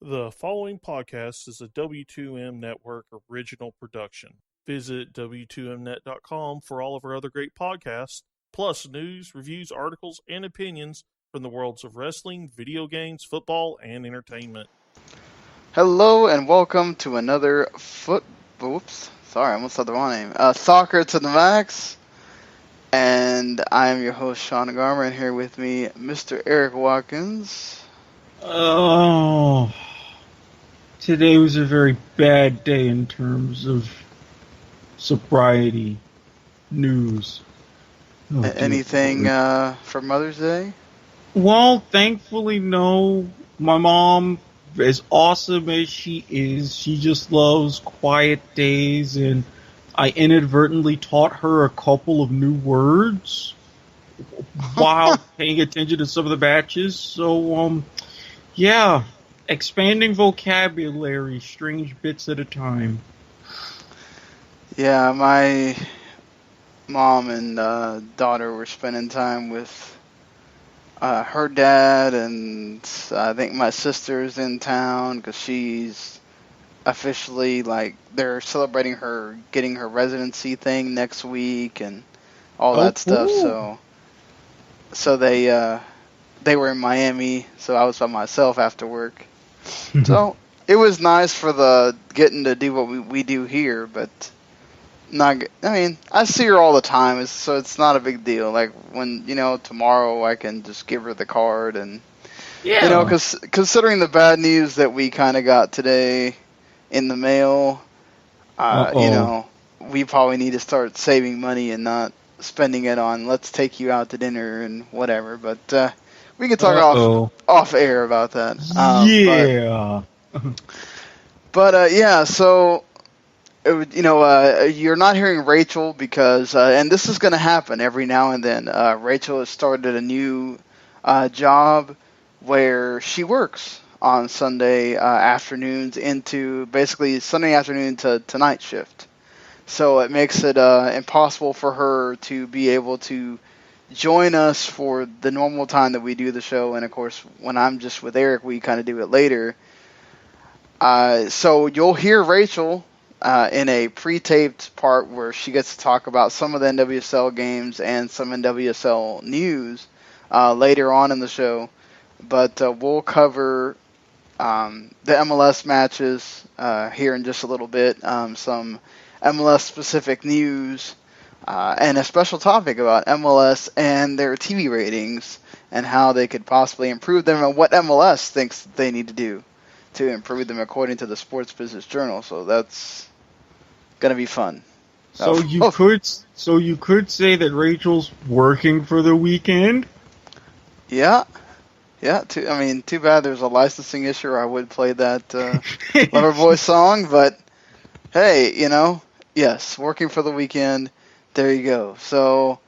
The following podcast is a W2M Network original production. Visit W2Mnet.com for all of our other great podcasts, plus news, reviews, articles, and opinions from the worlds of wrestling, video games, football, and entertainment. Hello and welcome to another I almost said the wrong name. Soccer to the Max. And I am your host, Sean Garmer, and here with me, Mr. Erik Watkins. Oh, today was a very bad day in terms of sobriety news. Anything for Mother's Day? Well, thankfully, no. My mom, as awesome as she is, she just loves quiet days, and I inadvertently taught her a couple of new words while paying attention to some of the matches. So, yeah, expanding vocabulary, strange bits at a time. Yeah, my mom and daughter were spending time with her dad, and I think my sister's in town because she's officially, they're celebrating her getting her residency thing next week and all that stuff. So they were in Miami, so I was by myself after work. So it was nice for the getting to do what we do here, but I see her all the time, so it's not a big deal. Like when, tomorrow I can just give her the card and, because considering the bad news that we kind of got today in the mail, we probably need to start saving money and not spending it on let's take you out to dinner and whatever. But we can talk off air about that. So you're not hearing Rachel because, and this is going to happen every now and then. Rachel has started a new job where she works on Sunday afternoons into basically Sunday afternoon to night shift. So it makes it impossible for her to be able to join us for the normal time that we do the show. And of course, when I'm just with Erik, we kind of do it later. So you'll hear Rachel in a pre-taped part where she gets to talk about some of the NWSL games and some NWSL news later on in the show. But we'll cover the MLS matches here in just a little bit, some MLS-specific news, and a special topic about MLS and their TV ratings and how they could possibly improve them and what MLS thinks they need to do to improve them according to the Sports Business Journal. So that's gonna be fun. So you could say that Rachel's working for the weekend? Yeah. Too bad there's a licensing issue, or I would play that Loverboy song, but hey, yes, working for the weekend. There you go. So,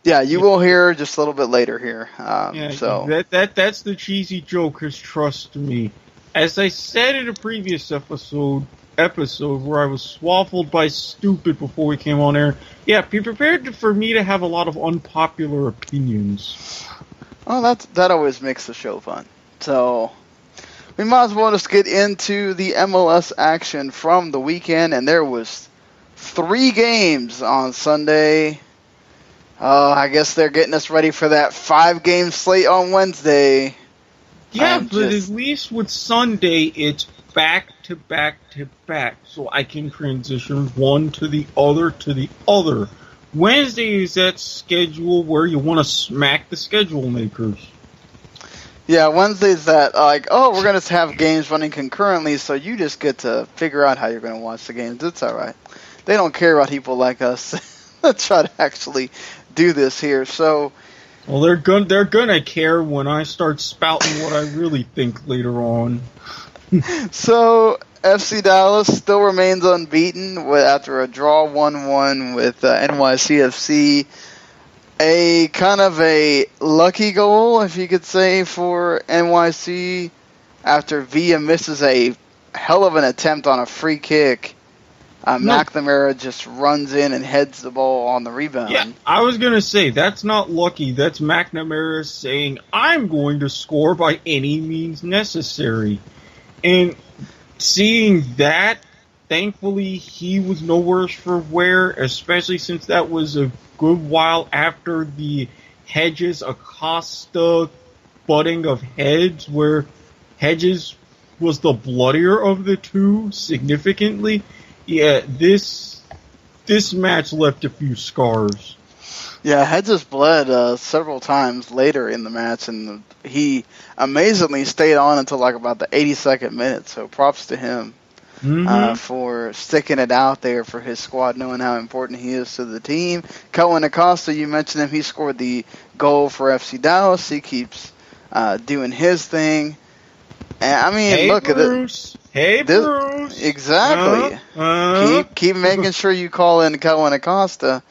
yeah, you will hear just a little bit later here. That's the cheesy joke, because trust me. As I said in a previous episode where I was swaffled by stupid before we came on air, yeah, be prepared for me to have a lot of unpopular opinions. Well, that always makes the show fun. So we might as well just get into the MLS action from the weekend, and there was 3 games on Sunday. I guess they're getting us ready for that 5-game slate on Wednesday. Yeah, at least with Sunday, it's back to back to back, so I can transition one to the other. Wednesday is that schedule where you want to smack the schedule makers. Yeah, Wednesday's that, we're going to have games running concurrently, so you just get to figure out how you're going to watch the games. It's all right. They don't care about people like us that try to actually do this here. So, well, they're gonna care when I start spouting what I really think later on. So, FC Dallas still remains unbeaten after a draw 1-1 with NYCFC. A kind of a lucky goal, if you could say, for NYC after Villa misses a hell of an attempt on a free kick. McNamara just runs in and heads the ball on the rebound. Yeah, I was going to say, that's not lucky. That's McNamara saying, I'm going to score by any means necessary. And seeing that, thankfully, he was no worse for wear, especially since that was a good while after the Hedges-Acosta butting of heads, where Hedges was the bloodier of the two, significantly. Yeah, this match left a few scars. Yeah, Hedges bled several times later in the match, and he amazingly stayed on until like about the 82nd minute, so props to him. For sticking it out there for his squad, knowing how important he is to the team. Cohen Acosta, you mentioned him. He scored the goal for FC Dallas. He keeps doing his thing. And I mean, hey, look Bruce. at this. Bruce. Exactly. Keep making sure you call in Cohen Acosta.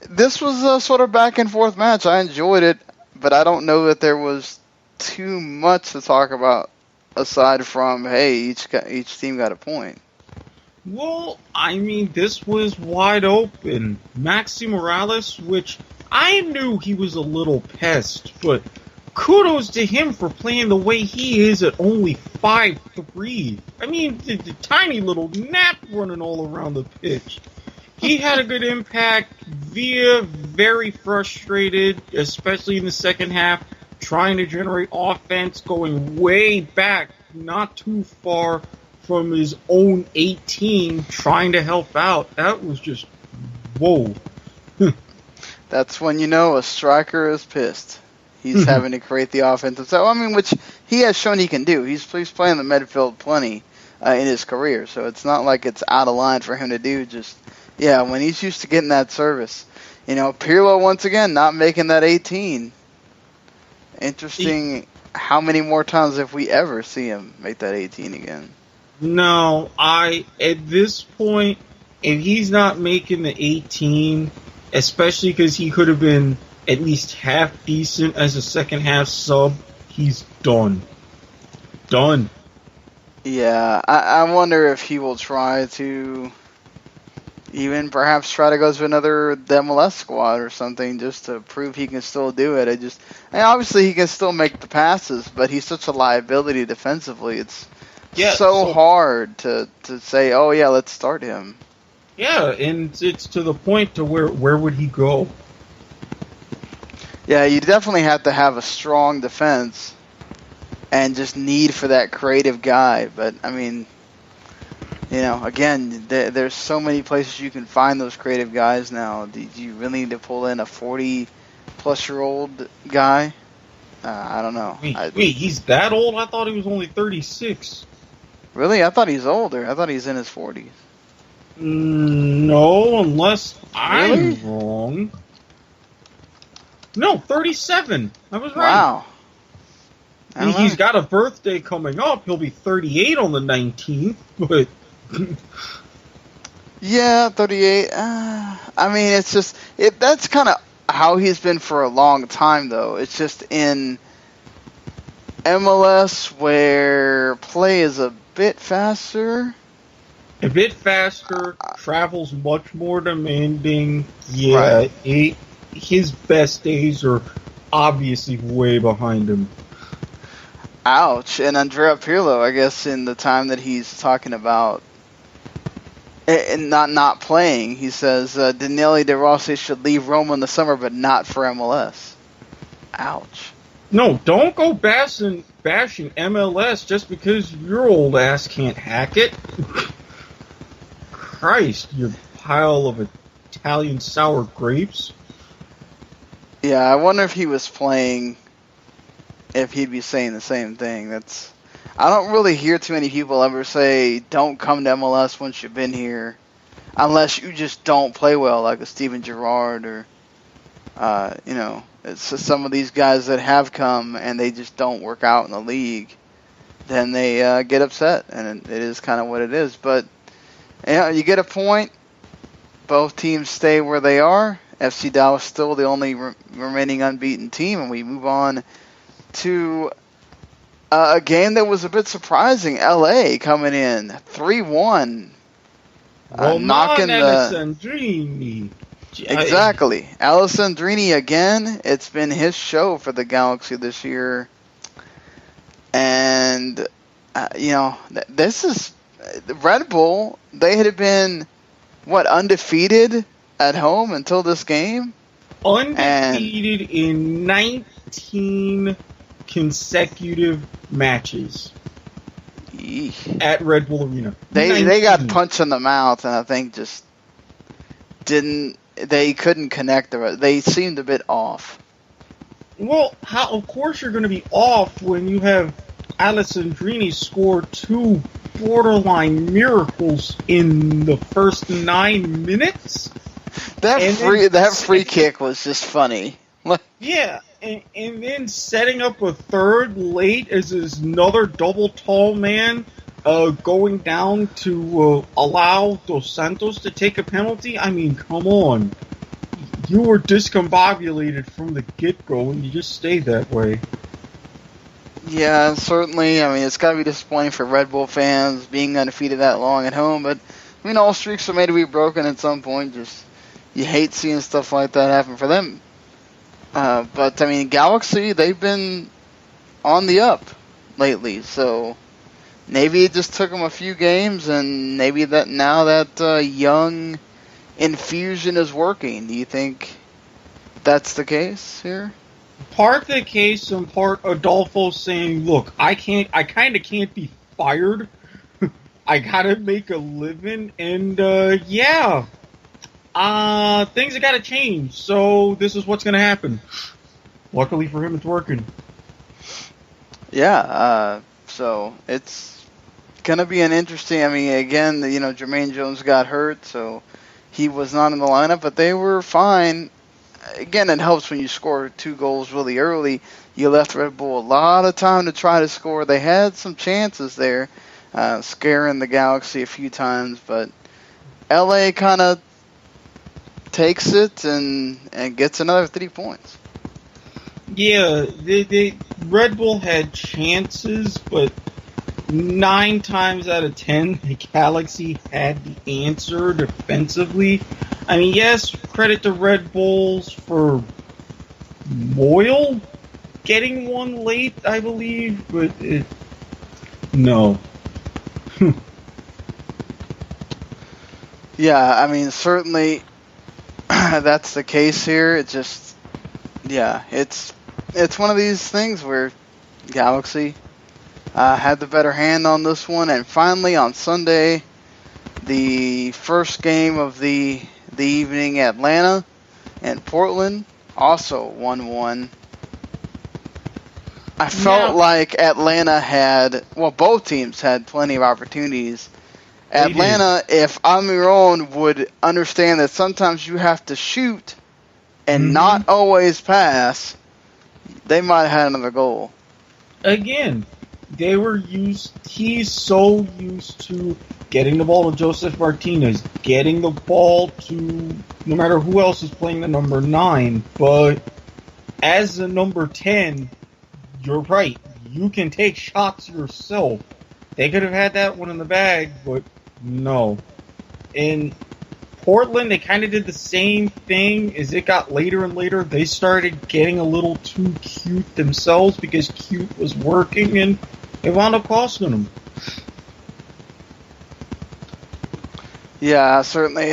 This was a sort of back and forth match. I enjoyed it, but I don't know that there was too much to talk about. Aside from, hey, each team got a point. Well, I mean, this was wide open. Maxi Morales, which I knew he was a little pest, but kudos to him for playing the way he is at only 5'3". I mean, the tiny little gnat running all around the pitch. He had a good impact. Villa, very frustrated, especially in the second half. Trying to generate offense, going way back, not too far from his own 18, trying to help out. That was just, whoa. That's when you know a striker is pissed. He's having to create the offense himself. I mean, which he has shown he can do. He's playing the midfield plenty in his career, so it's not like it's out of line for him to do. Just, yeah, when he's used to getting that service. You know, Pirlo, once again, not making that 18. Interesting. How many more times have we ever see him make that 18 again? No, at this point, if he's not making the 18, especially because he could have been at least half decent as a second half sub, he's done. Done. Yeah, I wonder if he will try to even perhaps try to go to another MLS squad or something just to prove he can still do it. And obviously he can still make the passes, but he's such a liability defensively. It's so hard to say, oh yeah, let's start him. Yeah, and it's to the point to where would he go? Yeah, you definitely have to have a strong defense and just need for that creative guy. But I mean, you know, again, there's so many places you can find those creative guys now. Do you really need to pull in a 40-plus-year-old guy? I don't know. Wait, he's that old? I thought he was only 36. Really? I thought he's older. I thought he's in his 40s. No, unless I'm wrong. No, 37. I was right. Wow. He's got a birthday coming up. He'll be 38 on the 19th, but... Yeah, 38. I mean, it's just... that's kind of how he's been for a long time, though. It's just in MLS where play is a bit faster. A bit faster, travel's much more demanding. Yeah, right. His best days are obviously way behind him. Ouch. And Andrea Pirlo, I guess, in the time that he's talking about and not playing, he says Daniele De Rossi should leave Roma in the summer, but not for MLS. Ouch. No, don't go bashing MLS just because your old ass can't hack it. Christ, you pile of Italian sour grapes. Yeah, I wonder if he was playing, if he'd be saying the same thing. I don't really hear too many people ever say, don't come to MLS once you've been here, unless you just don't play well, like a Steven Gerrard or, it's some of these guys that have come and they just don't work out in the league. Then they get upset, and it is kind of what it is. But you get a point. Both teams stay where they are. FC Dallas still the only remaining unbeaten team, and we move on to a game that was a bit surprising. LA coming in 3-1, knocking Alessandrini. Exactly, Alessandrini again. It's been his show for the Galaxy this year, and this is Red Bull. They had been undefeated at home until this game. Undefeated in 19 consecutive matches at Red Bull Arena. They got punched in the mouth, and I think just they couldn't connect. They seemed a bit off. Well, of course you're going to be off when you have Alessandrini score 2 borderline miracles in the first 9 minutes. That free kick was just funny. Yeah, and then setting up a third late as another double tall man going down to allow Dos Santos to take a penalty. I mean, come on. You were discombobulated from the get-go, and you just stayed that way. Yeah, certainly. I mean, it's got to be disappointing for Red Bull fans being undefeated that long at home, but I mean, all streaks are made to be broken at some point. Just you hate seeing stuff like that happen for them. But I mean, Galaxy, they've been on the up lately, so maybe it just took them a few games, and maybe that now that young infusion is working. Do you think that's the case here? Part the case and part Adolfo saying, look, I kind of can't be fired. I gotta make a living, and things have gotta change, so this is what's gonna happen. Luckily for him, it's working. Yeah, so it's gonna be an interesting, I mean, again, Jermaine Jones got hurt, so he was not in the lineup, but they were fine. Again, it helps when you score 2 goals really early. You left Red Bull a lot of time to try to score. They had some chances there, scaring the Galaxy a few times, but LA kind of takes it and gets another 3 points. Yeah, Red Bull had chances, but 9 times out of 10, the Galaxy had the answer defensively. I mean, yes, credit to Red Bulls for Moyle getting one late, I believe, but no. Yeah, I mean, certainly that's the case here. It just, it's one of these things where Galaxy had the better hand on this one, and finally on Sunday, the first game of the evening, Atlanta and Portland, also 1-1. I felt like Atlanta had, both teams had plenty of opportunities. Atlanta, if Almiron would understand that sometimes you have to shoot and not always pass, they might have had another goal. Again, he's so used to getting the ball to Joseph Martinez, getting the ball to no matter who else is playing the number 9, but as the number 10, you're right, you can take shots yourself. They could have had that one in the bag, but no. In Portland, they kind of did the same thing. As it got later and later, they started getting a little too cute themselves because cute was working, and it wound up costing them. Yeah, certainly.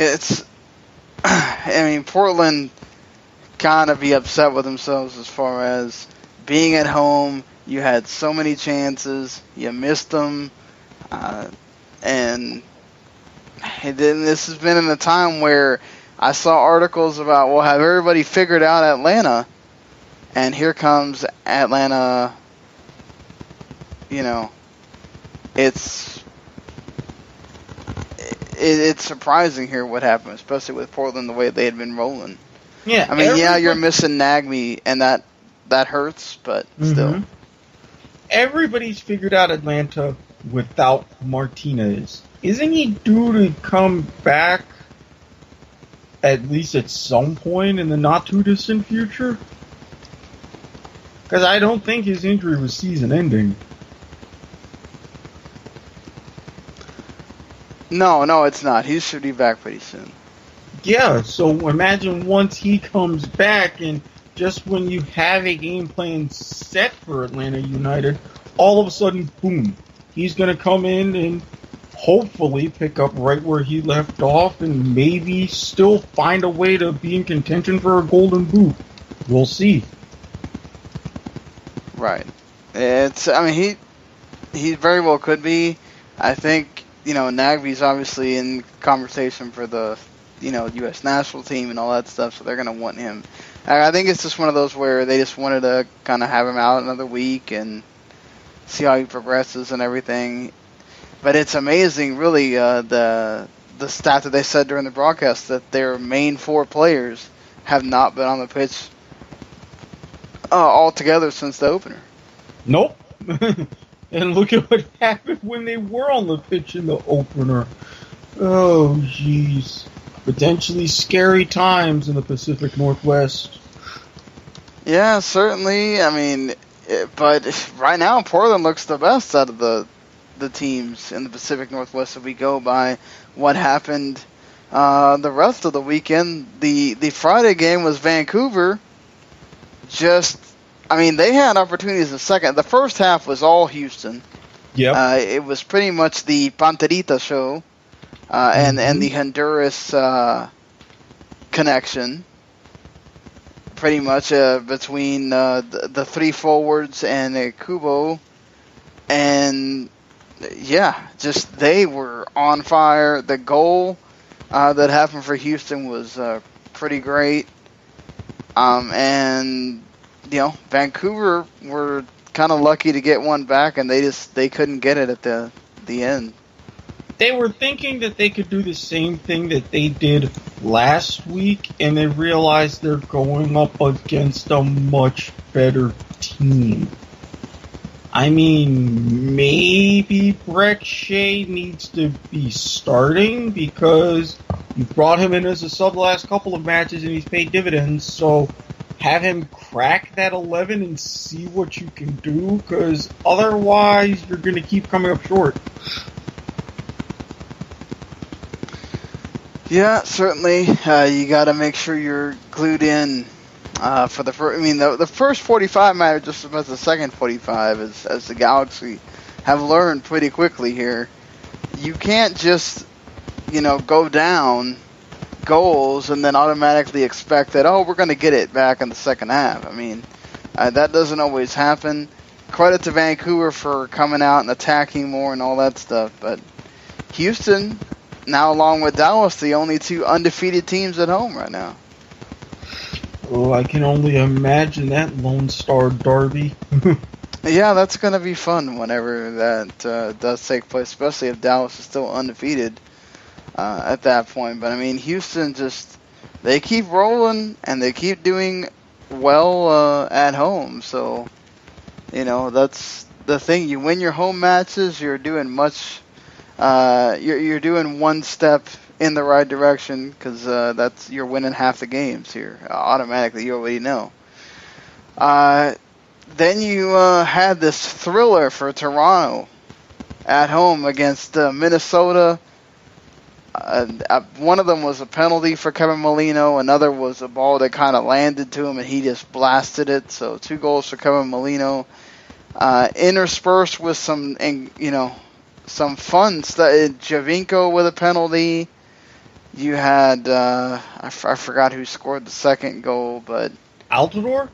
Portland kind of be upset with themselves as far as being at home. You had so many chances, you missed them, and then this has been in a time where I saw articles about, have everybody figured out Atlanta? And here comes Atlanta, it's surprising here what happened, especially with Portland, the way they had been rolling. Yeah, I mean, you're missing Nagbe, and that hurts, but still. Everybody's figured out Atlanta without Martinez. Isn't he due to come back at least at some point in the not-too-distant future? Because I don't think his injury was season-ending. No, it's not. He should be back pretty soon. Yeah, so imagine once he comes back, and just when you have a game plan set for Atlanta United, all of a sudden, boom, he's going to come in and hopefully pick up right where he left off and maybe still find a way to be in contention for a golden boot. We'll see. Right. He very well could be. I think, Nagby's obviously in conversation for the, U.S. national team and all that stuff, so they're going to want him. I think it's just one of those where they just wanted to kind of have him out another week and see how he progresses and everything. But it's amazing, really, the stat that they said during the broadcast that their main 4 players have not been on the pitch altogether since the opener. Nope. And look at what happened when they were on the pitch in the opener. Oh, jeez. Potentially scary times in the Pacific Northwest. Yeah, certainly. But right now, Portland looks the best out of the teams in the Pacific Northwest if we go by what happened the rest of the weekend. The Friday game was Vancouver. They had opportunities in the second. The first half was all Houston. Yep. It was pretty much the Panterita show and the Honduras connection. Pretty much between the 3 forwards and Kubo. And they were on fire. The goal that happened for Houston was pretty great. Vancouver were kind of lucky to get one back, and they couldn't get it at the end. They were thinking that they could do the same thing that they did last week, and they realized they're going up against a much better team. Maybe Brett Shea needs to be starting because you brought him in as a sub the last couple of matches and he's paid dividends, so have him crack that 11 and see what you can do, because otherwise you're going to keep coming up short. Yeah, certainly. You got to make sure you're glued in for the first. The first 45 mattered just as much as the second 45, as the Galaxy have learned pretty quickly here. You can't just, go down goals and then automatically expect that, we're going to get it back in the second half. That doesn't always happen. Credit to Vancouver for coming out and attacking more and all that stuff, but Houston, now along with Dallas, the only 2 undefeated teams at home right now. Oh, I can only imagine that Lone Star Derby. Yeah, that's going to be fun whenever that does take place, especially if Dallas is still undefeated at that point. But, Houston they keep rolling, and they keep doing well at home. So, that's the thing. You win your home matches, you're doing much... you're doing one step in the right direction, because you're winning half the games here automatically. You already know. Then you had this thriller for Toronto at home against Minnesota. One of them was a penalty for Kevin Molino. Another was a ball that kind of landed to him and he just blasted it. So 2 goals for Kevin Molino. Interspersed with some fun stuff. Javinko with a penalty. You had, I forgot who scored the second goal, but... Altidore?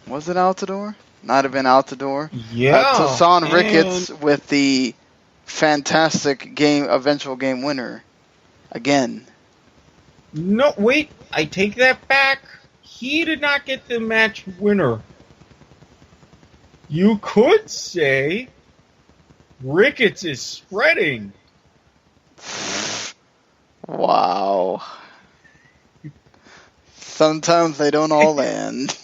Was it Altidore? Might have been Altidore. Yeah. Tosan Ricketts with the fantastic eventual game winner. Again. No, wait, I take that back. He did not get the match winner. You could say Ricketts is spreading. Wow. Sometimes they don't all land.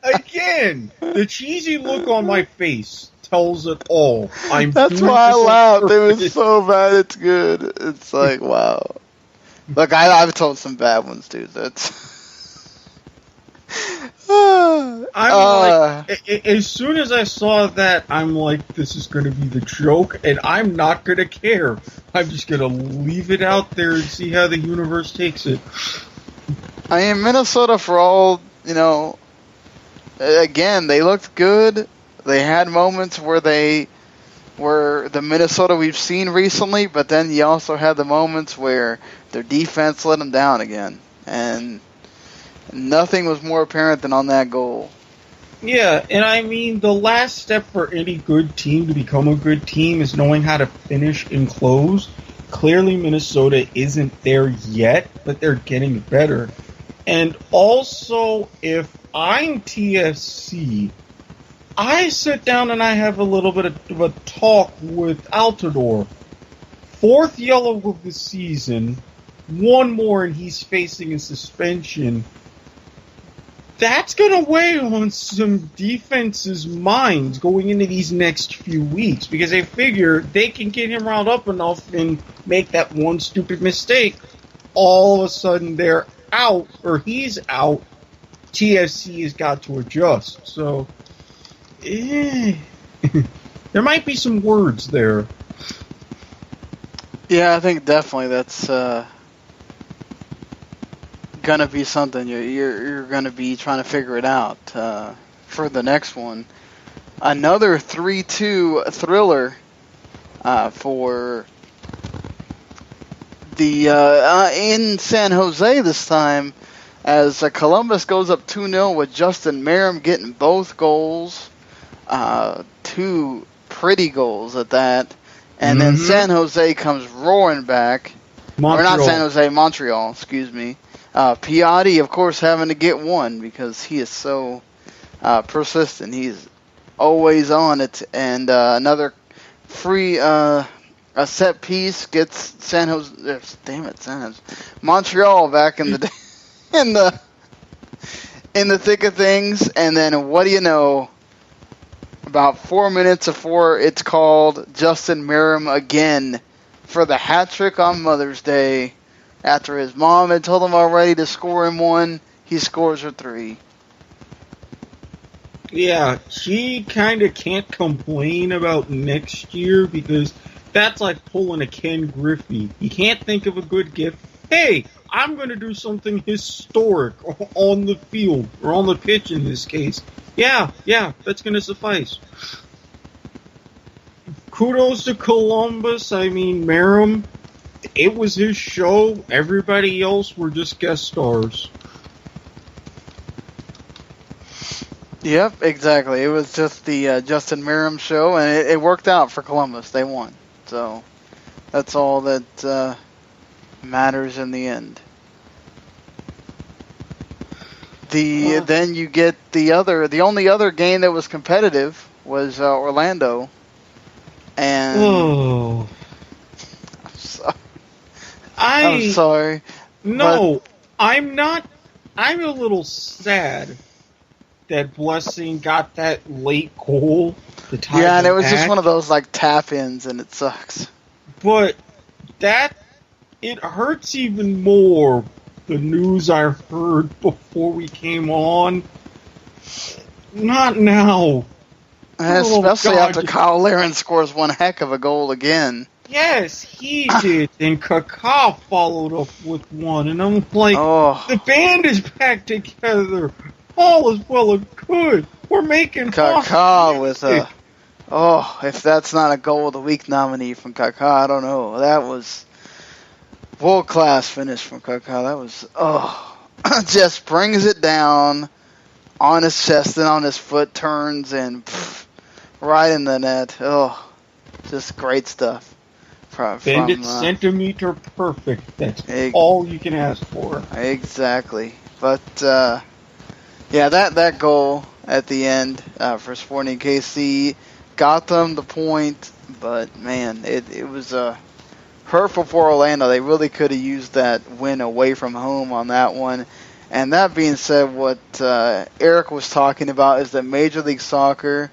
Again, the cheesy look on my face tells it all. That's why I laughed. It was so bad, it's good. It's like, wow. Look, I've told some bad ones, dude. As soon as I saw that, I'm like, this is going to be the joke, and I'm not going to care. I'm just going to leave it out there and see how the universe takes it. Minnesota, for all, again, they looked good. They had moments where they were the Minnesota we've seen recently, but then you also had the moments where their defense let them down again. And nothing was more apparent than on that goal. Yeah, and I mean, the last step for any good team to become a good team is knowing how to finish and close. Clearly, Minnesota isn't there yet, but they're getting better. And also, if I'm TFC, I sit down and I have a little bit of a talk with Altidore. 4th yellow of the season, one more and he's facing a suspension. That's going to weigh on some defense's minds going into these next few weeks because they figure they can get him riled up enough and make that one stupid mistake. All of a sudden they're out, or he's out. TFC has got to adjust. So, there might be some words there. Yeah, I think definitely that's gonna be something you're gonna be trying to figure it out for the next one. Another 3-2 thriller for the in San Jose this time, as Columbus goes up 2-0 with Justin Merrim getting both goals, 2 pretty goals at that, and then San Jose comes roaring back. Montreal. Or not San Jose, Montreal, excuse me. Piatti, of course, having to get one because he is so persistent. He's always on it. And another free a set piece gets San Jose. Damn it, San Jose. Montreal back in the in the thick of things. And then what do you know? About 4 minutes before it's called, Justin Merrim again for the hat trick on Mother's Day. After his mom had told him already to score him one, he scores her 3. Yeah, she kind of can't complain about next year because that's like pulling a Ken Griffey. You can't think of a good gift. Hey, I'm going to do something historic on the field, or on the pitch in this case. Yeah, that's going to suffice. Kudos to Columbus. I mean, Merrim, it was his show. Everybody else were just guest stars. Yep, exactly. It was just the Justin Merrim show, and it worked out for Columbus. They won. So that's all that matters in the end. Then you get the only other game that was competitive was Orlando. And I'm sorry. No, I'm not. I'm a little sad that Blessing got that late goal to tie Yeah, and it was back. just one of those like tap-ins, and it sucks. But it hurts even more. The news I heard before we came on. Not now. Especially after Cyle Larin scores one heck of a goal again. Yes, he did. And Kaká followed up with one. And I'm like, the band is back together. All is well and good. We're making Kaká with a... if that's not a Goal of the Week nominee from Kaká, I don't know. That was world-class finish from Kaká. That was... just brings it down on his chest and on his foot, turns and right in the net. Just great stuff. Bend it centimeter perfect. That's all you can ask for. Exactly. But, that goal at the end for Sporting KC got them the point. But, man, it was hurtful for Orlando. They really could have used that win away from home on that one. And that being said, what Erik was talking about is that Major League Soccer,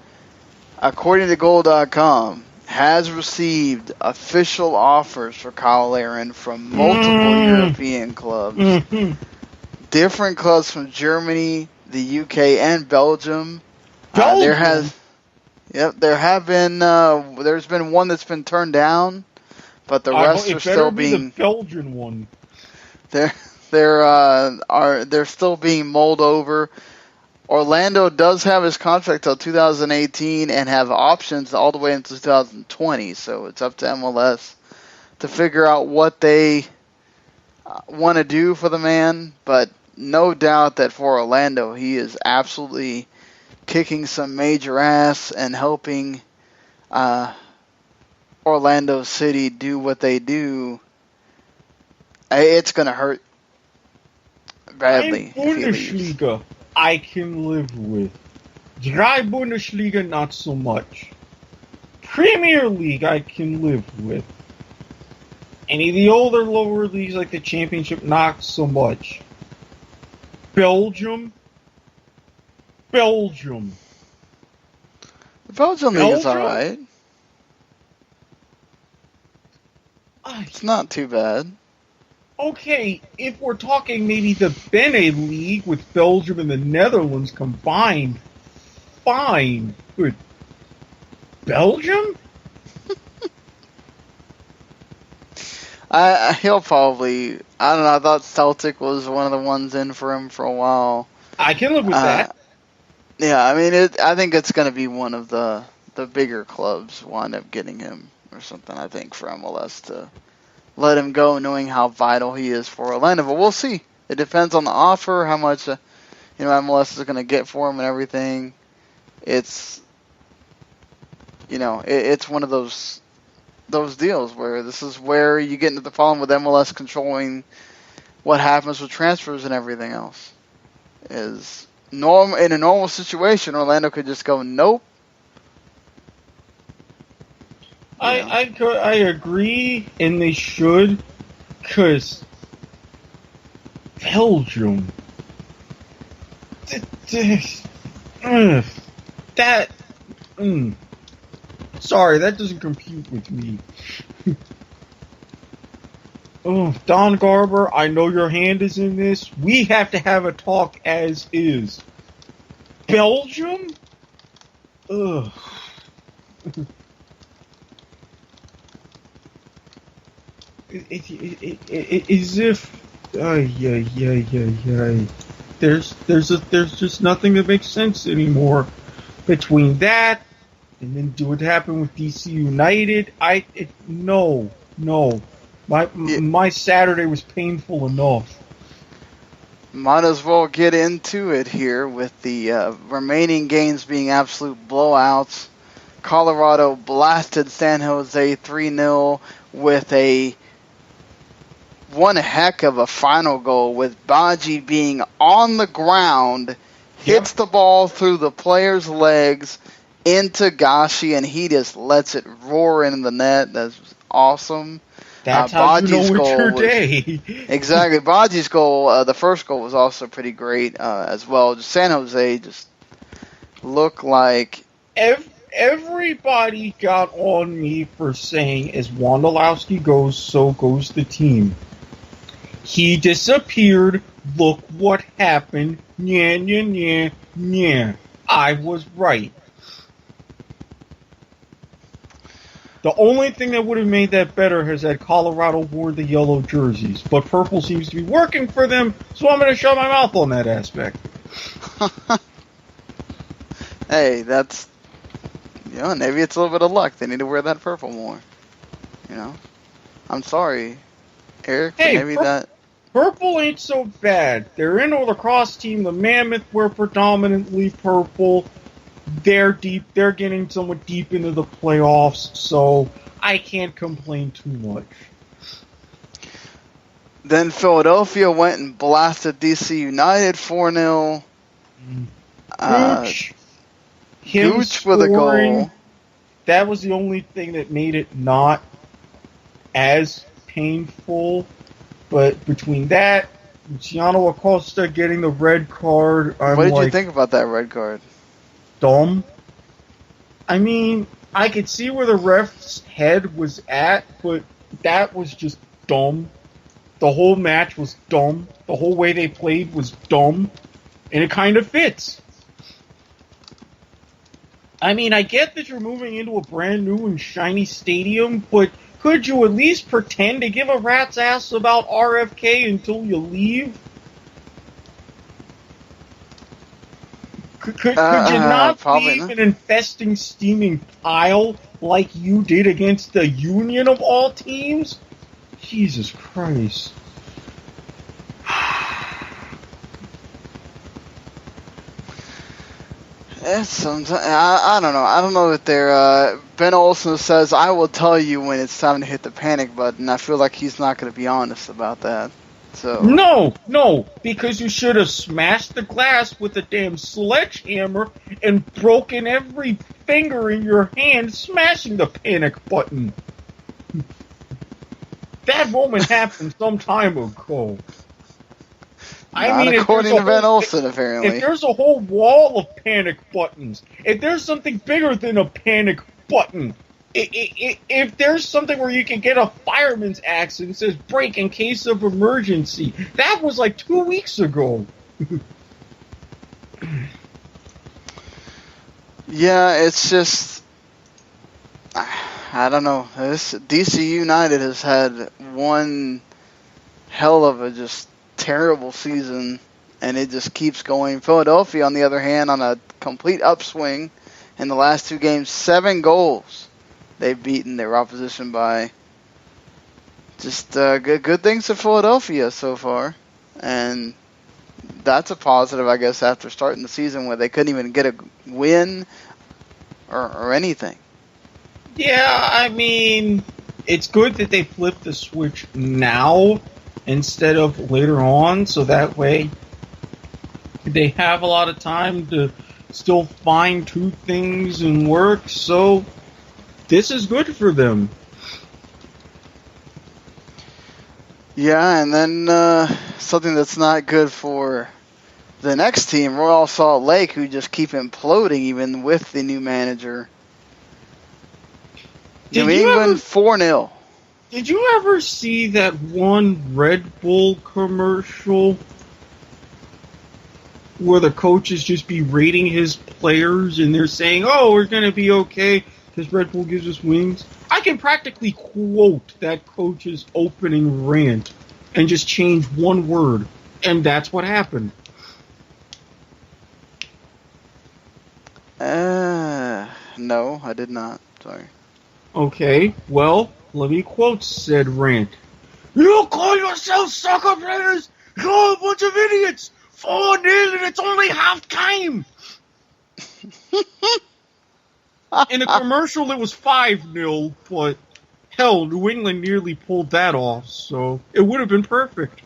according to Goal.com, has received official offers for Cyle Larin from multiple European clubs. Different clubs from Germany, the UK, and Belgium. There's been one that's been turned down, but the rest are still being... the Belgian one. They're still being mulled over. Orlando does have his contract till 2018 and have options all the way into 2020. So it's up to MLS to figure out what they want to do for the man. But no doubt that for Orlando, he is absolutely kicking some major ass and helping Orlando City do what they do. It's going to hurt badly. Bundesliga, I can live with. Dry Bundesliga, not so much. Premier League, I can live with. Any of the older lower leagues like the Championship, not so much. Belgium. The Belgian league is alright. It's not too bad. Okay, if we're talking maybe the Bene League with Belgium and the Netherlands combined, fine. But Belgium? He'll probably... I don't know, I thought Celtic was one of the ones in for him for a while. I can live with that. Yeah, I mean, I think it's going to be one of the bigger clubs wind up getting him or something, I think, for MLS to let him go, knowing how vital he is for Orlando. But we'll see. It depends on the offer, how much MLS is going to get for him and everything. It's it's one of those deals where this is where you get into the problem with MLS controlling what happens with transfers and everything else. Is in a normal situation, Orlando could just go, nope. I agree, and they should, because Belgium, sorry, that doesn't compute with me. Oh, Don Garber, I know your hand is in this. We have to have a talk as is. Belgium? Ugh. As if, there's just nothing that makes sense anymore between that and then do what happened with DC United. No. My Saturday was painful enough. Might as well get into it here with the remaining games being absolute blowouts. Colorado blasted San Jose 3-0 with one heck of a final goal with Baji being on the ground, hits the ball through the player's legs into Gashi, and he just lets it roar into the net. That's awesome. That's how you know it's your day. Exactly. Baji's goal, the first goal, was also pretty great as well. Just San Jose just looked like... Everybody got on me for saying, as Wondolowski goes, so goes the team. He disappeared. Look what happened. Nya. I was right. The only thing that would have made that better is that Colorado wore the yellow jerseys. But purple seems to be working for them, so I'm going to shut my mouth on that aspect. Hey, that's... maybe it's a little bit of luck. They need to wear that purple more. I'm sorry, Eric. Hey, maybe that... Purple ain't so bad. Their indoor lacrosse team, the Mammoth, were predominantly purple. They're deep. They're getting somewhat deep into the playoffs, so I can't complain too much. Then Philadelphia went and blasted DC United 4-0. Gooch with a goal. That was the only thing that made it not as painful. But between that, Luciano Acosta getting the red card, what did you think about that red card? Dumb. I mean, I could see where the ref's head was at, but that was just dumb. The whole match was dumb. The whole way they played was dumb. And it kind of fits. I mean, I get that you're moving into a brand new and shiny stadium, but could you at least pretend to give a rat's ass about RFK until you leave? Could you not probably leave not. an infesting, steaming pile like you did against the Union of all teams? Jesus Christ. Sometimes I don't know. I don't know that they're. Ben Olsen says, "I will tell you when it's time to hit the panic button." I feel like he's not going to be honest about that. So No, because you should have smashed the glass with a damn sledgehammer and broken every finger in your hand smashing the panic button. That moment happened some time ago. not according to Ben Olsen, apparently. If there's a whole wall of panic buttons, if there's something bigger than a panic button, if there's something where you can get a fireman's axe and it says break in case of emergency, that was like 2 weeks ago. Yeah, it's just, I don't know. This DC United has had one hell of a just terrible season, and it just keeps going. Philadelphia, on the other hand, on a complete upswing in the last 2 games, 7 goals they've beaten their opposition by. Just good things for Philadelphia so far, and that's a positive, I guess, after starting the season where they couldn't even get a win or anything. Yeah, I mean, it's good that they flipped the switch now instead of later on, so that way they have a lot of time to still fine-tune things and work, so this is good for them. Yeah, and then something that's not good for the next team, Royal Salt Lake, who just keep imploding even with the new manager. New England 4-0. Did you ever see that one Red Bull commercial where the coaches just be rating his players and they're saying, oh, we're going to be okay because Red Bull gives us wings? I can practically quote that coach's opening rant and just change one word, and that's what happened. No, I did not. Sorry. Okay, well, let me quote said rant. You call yourself soccer players? You're a bunch of idiots! 4-0 and it's only half time! In the commercial it was 5-0, but hell, New England nearly pulled that off, so it would have been perfect.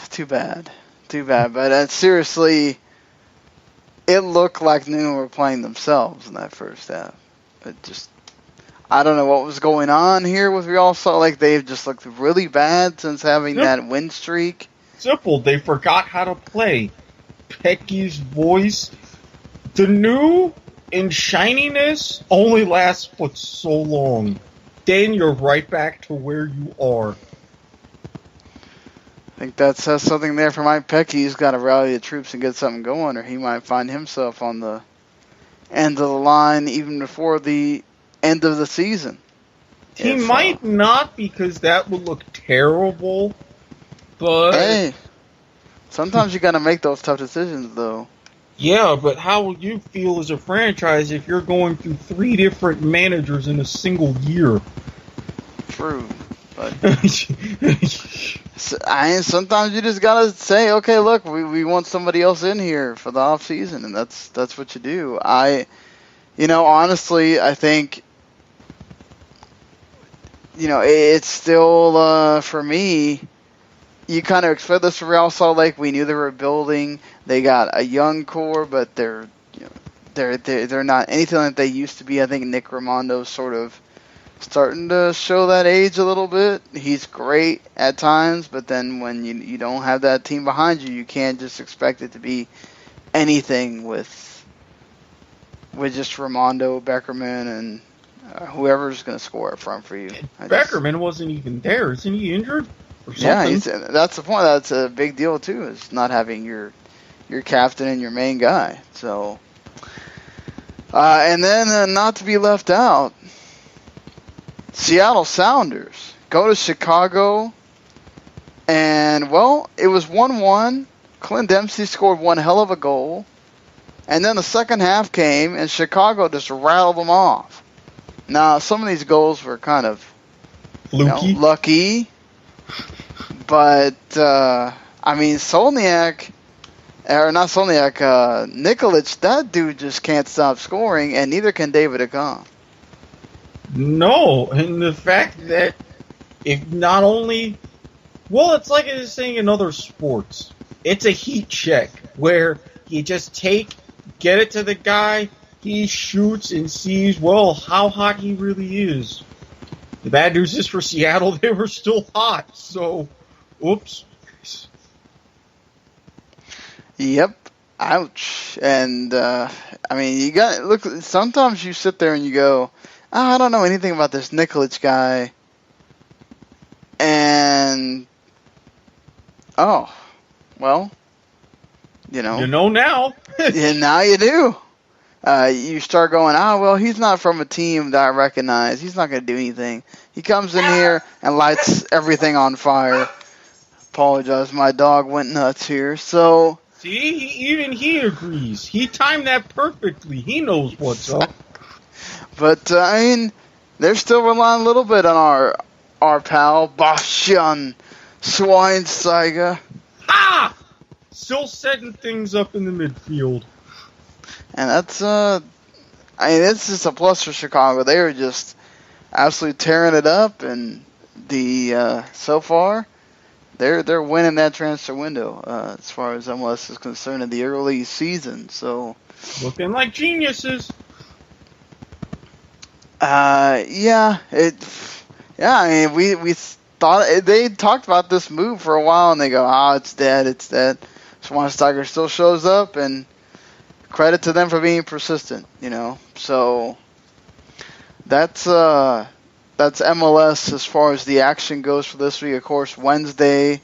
Too bad. But seriously, it looked like New England were playing themselves in that first half. It just, I don't know what was going on here with Real Salt Lake. They've just looked really bad since having that win streak. Simple, they forgot how to play. Pecky's voice, the new and shininess only lasts for so long. Then you're right back to where you are. I think that says something there for Mike Pecky. He's got to rally the troops and get something going, or he might find himself on the end of the line even before the end of the season. He might not, because that would look terrible, but... Hey, sometimes you got to make those tough decisions, though. Yeah, but how will you feel as a franchise if you're going through 3 different managers in a single year? True. But sometimes you just gotta say, okay, look, we want somebody else in here for the off season, and that's what you do. Honestly, I think, it's still for me. You kind of expect this from Real Salt Lake. We knew they were building. They got a young core, but they're not anything like they used to be. I think Nick Ramondo's sort of starting to show that age a little bit. He's great at times, but then when you don't have that team behind you, you can't just expect it to be anything with just Ramondo, Beckerman, and whoever's going to score up front for you. Beckerman wasn't even there. Isn't he injured or something? Yeah, that's the point. That's a big deal too, is not having your captain and your main guy. So, and then not to be left out, Seattle Sounders go to Chicago And, well, it was 1-1. Clint Dempsey scored one hell of a goal. And then the second half came, and Chicago just rattled them off. Now, some of these goals were kind of lucky. But, Solniak, or not Solniak, Nikolic, that dude just can't stop scoring, and neither can David Acon. No, and the fact that if not only... Well, it's like it's saying in other sports. It's a heat check where you just get it to the guy, he shoots and sees, well, how hot he really is. The bad news is for Seattle, they were still hot, so, oops. Yep. Ouch. And, sometimes you sit there and you go, I don't know anything about this Nikolic guy. And, well, you know. You know now. Yeah, now you do. You start going, he's not from a team that I recognize. He's not going to do anything. He comes in here and lights everything on fire. Apologize, my dog went nuts here. So, see, even he agrees. He timed that perfectly. He knows what's up. But, they're still relying a little bit on our pal, Bastian Schweinsteiger. Ah! Still setting things up in the midfield. And that's, it's just a plus for Chicago. They are just absolutely tearing it up, and so far, they're winning that transfer window as far as MLS is concerned in the early season. So looking like geniuses. We thought they talked about this move for a while, and they go, it's dead. Schweinsteiger still shows up, and credit to them for being persistent, So that's MLS as far as the action goes for this week. Of course, Wednesday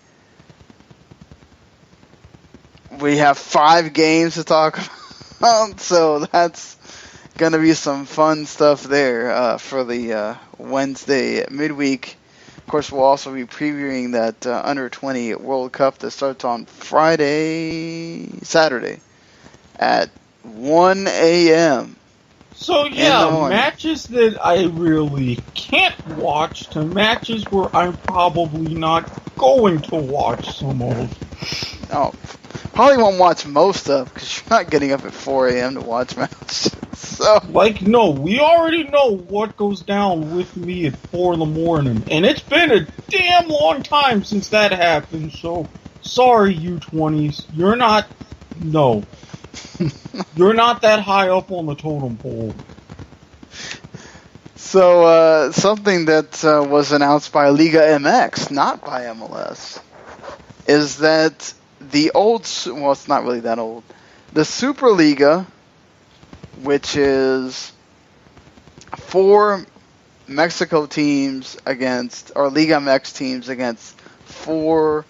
we have 5 games to talk about, so that's going to be some fun stuff there for the Wednesday midweek. Of course, we'll also be previewing that Under-20 World Cup that starts on Saturday at 1 a.m. So, yeah, matches that I really can't watch to matches where I'm probably not going to watch some of. Oh, probably won't watch most of because you're not getting up at 4 a.m. to watch matches. So, no, we already know what goes down with me at 4 in the morning, and it's been a damn long time since that happened, so sorry, U20s. You're not that high up on the totem pole. So, something that was announced by Liga MX, not by MLS, is that it's not really that old, the SuperLiga, which is 4 Mexico teams or Liga MX teams against 4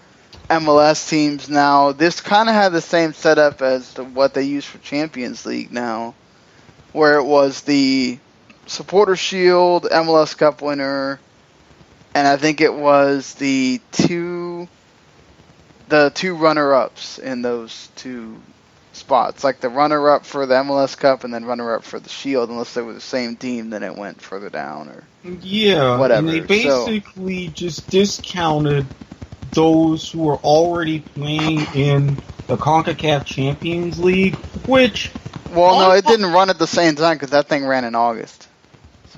MLS teams now. This kind of had the same setup as what they use for Champions League now, where it was the Supporter Shield, MLS Cup winner, and I think it was the two runner-ups in those 2 spots, like the runner-up for the MLS Cup and then runner-up for the Shield. Unless they were the same team, then it went further down or whatever. And they basically just discounted those who are already playing in the CONCACAF Champions League, which... Well, no, it didn't run at the same time because that thing ran in August.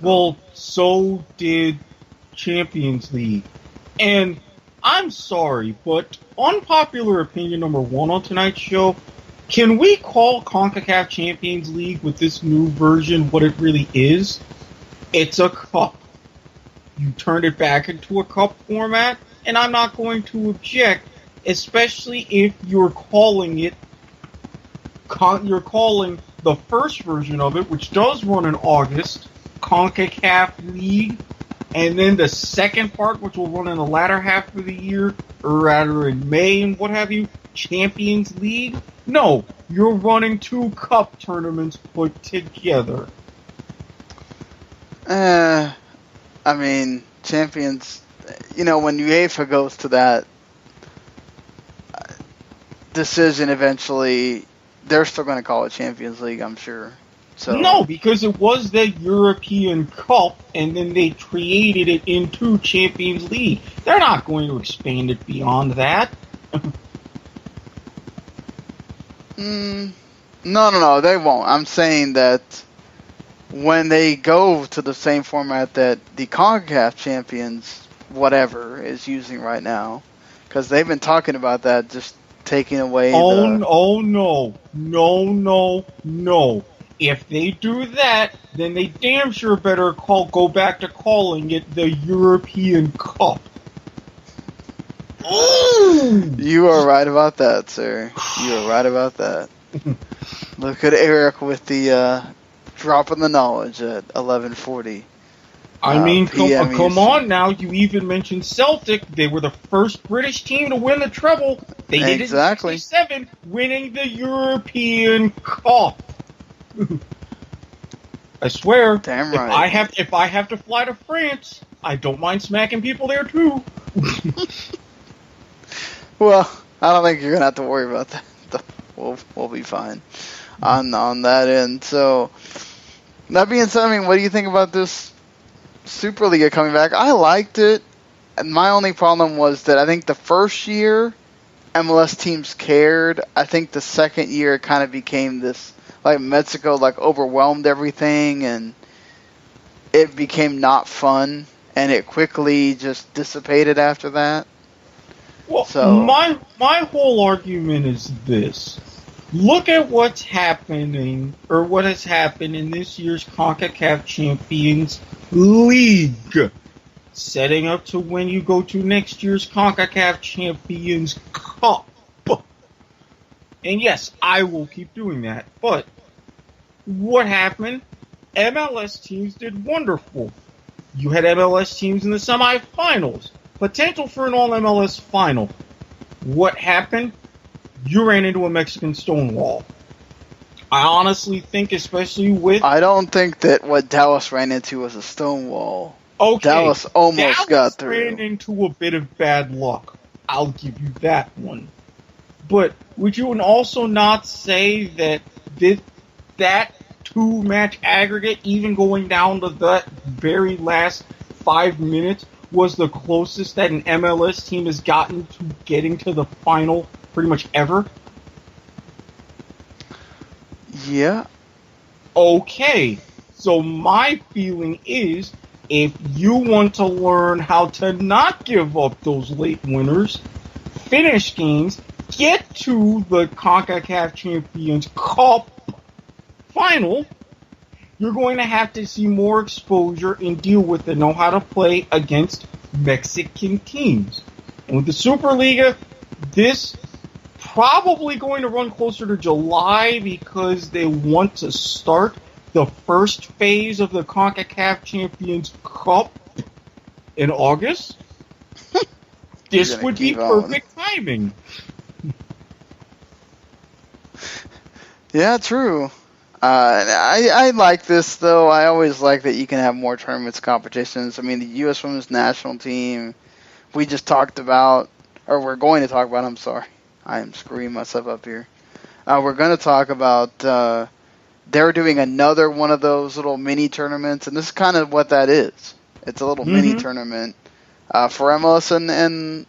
Well, so did Champions League. And I'm sorry, but unpopular opinion number 1 on tonight's show, can we call CONCACAF Champions League with this new version what it really is? It's a cup. You turned it back into a cup format, and I'm not going to object, especially if you're calling the first version of it, which does run in August, CONCACAF League, and then the second part, which will run in the latter half of the year, or rather in May and what have you, Champions League. No, you're running 2 cup tournaments put together. Champions, when UEFA goes to that decision eventually, they're still going to call it Champions League, I'm sure. So no, because it was the European Cup, and then they created it into Champions League. They're not going to expand it beyond that. No, they won't. I'm saying that when they go to the same format that the CONCACAF champions, whatever, is using right now, because they've been talking about that, just taking away no. If they do that, then they damn sure better go back to calling it the European Cup. You are right about that, sir. You are right about that. Look at Erik with the dropping the knowledge at 11:40. I mean, come on now. You even mentioned Celtic. They were the first British team to win the treble. They did it in 1967, winning the European Cup. I swear. Damn right. If I have to fly to France, I don't mind smacking people there too. Well, I don't think you're gonna have to worry about that. We'll be fine on that end. So that being said, I mean, what do you think about this SuperLiga coming back? I liked it. And my only problem was that I think the first year MLS teams cared. I think the second year it kind of became this, like Mexico, like overwhelmed everything, and it became not fun, and it quickly just dissipated after that. Well, so my whole argument is this. Look at what's happening, or what has happened in this year's CONCACAF Champions League. Setting up to when you go to next year's CONCACAF Champions Cup. And yes, I will keep doing that. But what happened? MLS teams did wonderful. You had MLS teams in the semifinals. Potential for an all-MLS final. What happened? You ran into a Mexican stonewall. I honestly think, especially with... I don't think that what Dallas ran into was a stonewall. Okay, Dallas almost got through. Dallas ran into a bit of bad luck. I'll give you that one. But would you also not say that that two-match aggregate, even going down to that very last 5 minutes, was the closest that an MLS team has gotten to getting to the final pretty much ever? Yeah. Okay, so my feeling is, if you want to learn how to not give up those late winners, finish games, get to the CONCACAF Champions Cup final, you're going to have to see more exposure and deal with and know how to play against Mexican teams. And with the SuperLiga, this probably going to run closer to July because they want to start the first phase of the CONCACAF Champions Cup in August. This would be perfect timing. Yeah, true. I like this, though. I always like that you can have more tournaments, competitions. I mean, the U.S. Women's National Team, we just talked about, or we're going to talk about, I'm sorry. I am screwing myself up here. We're going to talk about, they're doing another one of those little mini tournaments, and this is kind of what that is. It's a little mini tournament for MLS and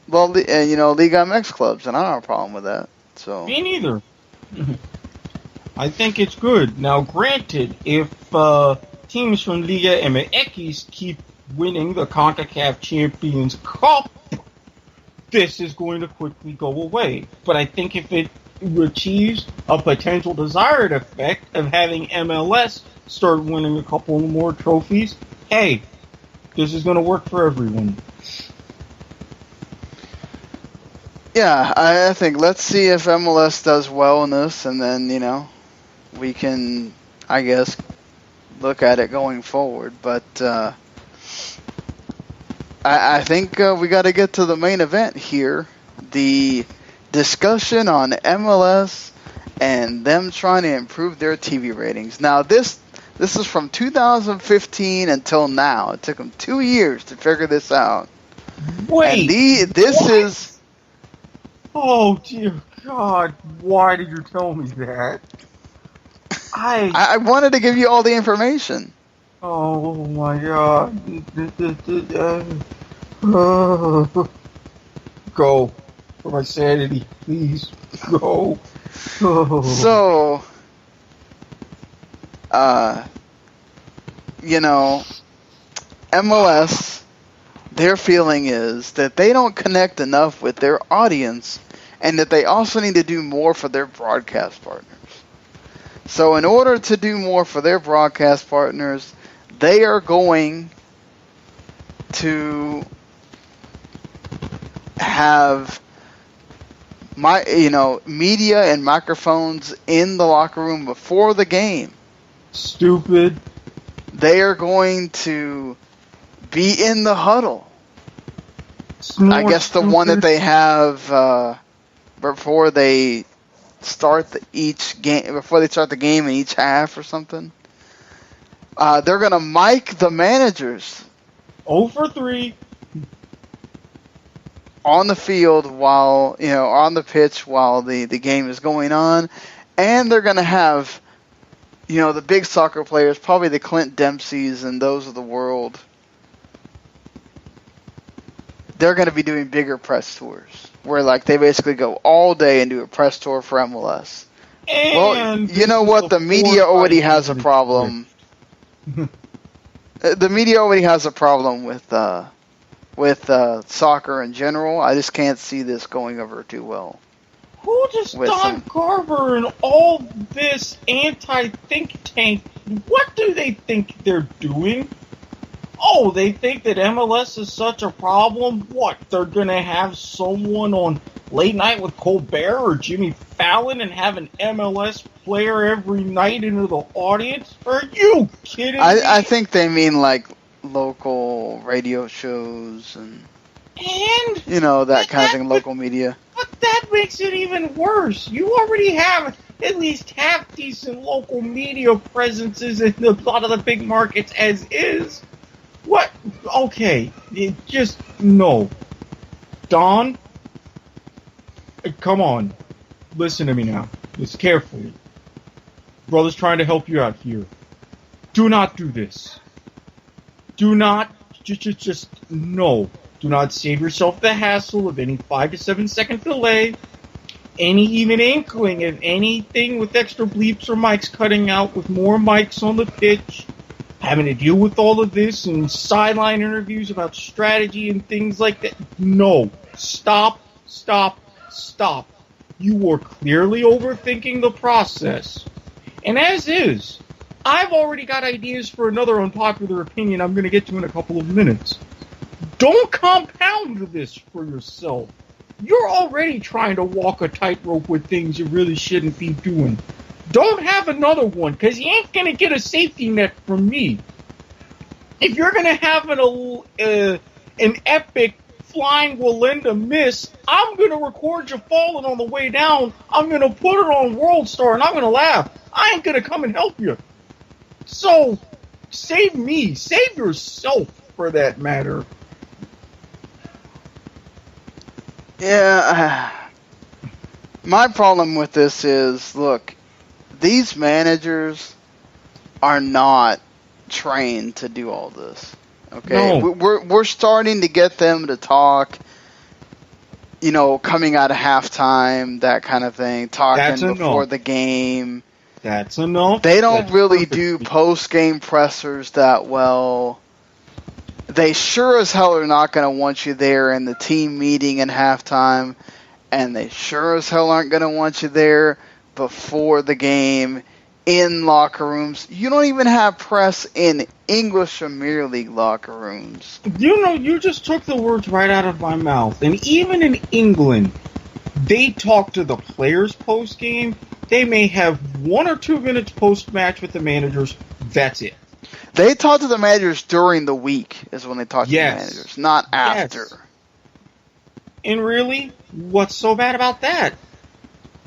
Liga MX Clubs, and I don't have a problem with that. So me neither. I think it's good. Now, granted, if teams from Liga MX keep winning the CONCACAF Champions Cup, this is going to quickly go away. But I think if it achieves a potential desired effect of having MLS start winning a couple more trophies, hey, this is going to work for everyone. Yeah, I think let's see if MLS does well in this, and then, we can, I guess, look at it going forward. But I think we got to get to the main event here, the discussion on MLS and them trying to improve their TV ratings. Now, this is from 2015 until now. It took them 2 years to figure this out. Wait, and this what? is... Oh, dear God, why did you tell me that? I wanted to give you all the information. Oh my God. Go. For my sanity, please. Go. So, MLS, their feeling is that they don't connect enough with their audience and that they also need to do more for their broadcast partners. So in order to do more for their broadcast partners, they are going to have media and microphones in the locker room before the game. Stupid. They are going to be in the huddle. I guess the one that they have before they start the game in each half or something. They're going to mic the managers 0 for 3 on the field while on the pitch while the game is going on, and they're going to have the big soccer players, probably the Clint Dempseys and those of the world. They're going to be doing bigger press tours where they basically go all day and do a press tour for MLS. And well, you know what? The media already has a problem. The media already has a problem with soccer in general. I just can't see this going over too well. Who does Don Garmer and all this anti-think tank, what do they think they're doing? Oh, they think that MLS is such a problem? What, they're going to have someone on Late Night with Colbert or Jimmy Fallon and have an MLS player every night into the audience? Are you kidding me? I think they mean local radio shows and that kind of thing, local media. But that makes it even worse. You already have at least half decent local media presences in a lot of the big markets as is. What? Okay, no. Don, come on. Listen to me now. Just carefully. Brother's trying to help you out here. Do not do this. Do not, no. Do not save yourself the hassle of any 5 to 7 second delay, any even inkling of anything with extra bleeps or mics cutting out with more mics on the pitch, having to deal with all of this and sideline interviews about strategy and things like that. No. Stop. You are clearly overthinking the process. And as is, I've already got ideas for another unpopular opinion I'm going to get to in a couple of minutes. Don't compound this for yourself. You're already trying to walk a tightrope with things you really shouldn't be doing. Don't have another one, because you ain't going to get a safety net from me. If you're going to have an epic flying Walinda miss, I'm going to record you falling on the way down. I'm going to put it on World Star, and I'm going to laugh. I ain't going to come and help you. So, save me. Save yourself, for that matter. Yeah. My problem with this is, look, these managers are not trained to do all this. Okay, no. We're starting to get them to talk, coming out of halftime, that kind of thing, talking before the game. That's enough. They don't really do post-game pressers that well. They sure as hell are not going to want you there in the team meeting in halftime, and they sure as hell aren't going to want you there before the game in locker rooms. You don't even have press in English Premier League locker rooms. You just took the words right out of my mouth. And even in England, they talk to the players post-game. They may have 1 or 2 minutes post-match with the managers. That's it. They talk to the managers during the week is when they talk to the managers, not after. Yes. And really, what's so bad about that?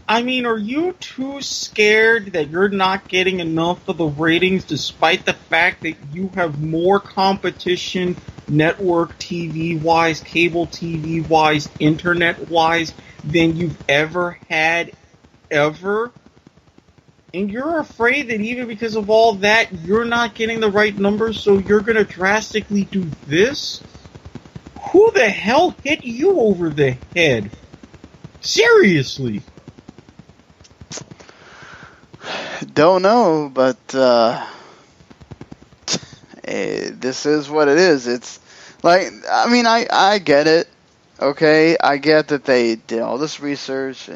I mean, are you too scared that you're not getting enough of the ratings despite the fact that you have more competition network TV-wise, cable TV-wise, internet-wise than you've ever had, ever. And you're afraid that even because of all that, you're not getting the right numbers, so you're going to drastically do this? Who the hell hit you over the head? Seriously. Don't know, but this is what it is. It's like, I mean, I get it. Okay, I get that they did all this research,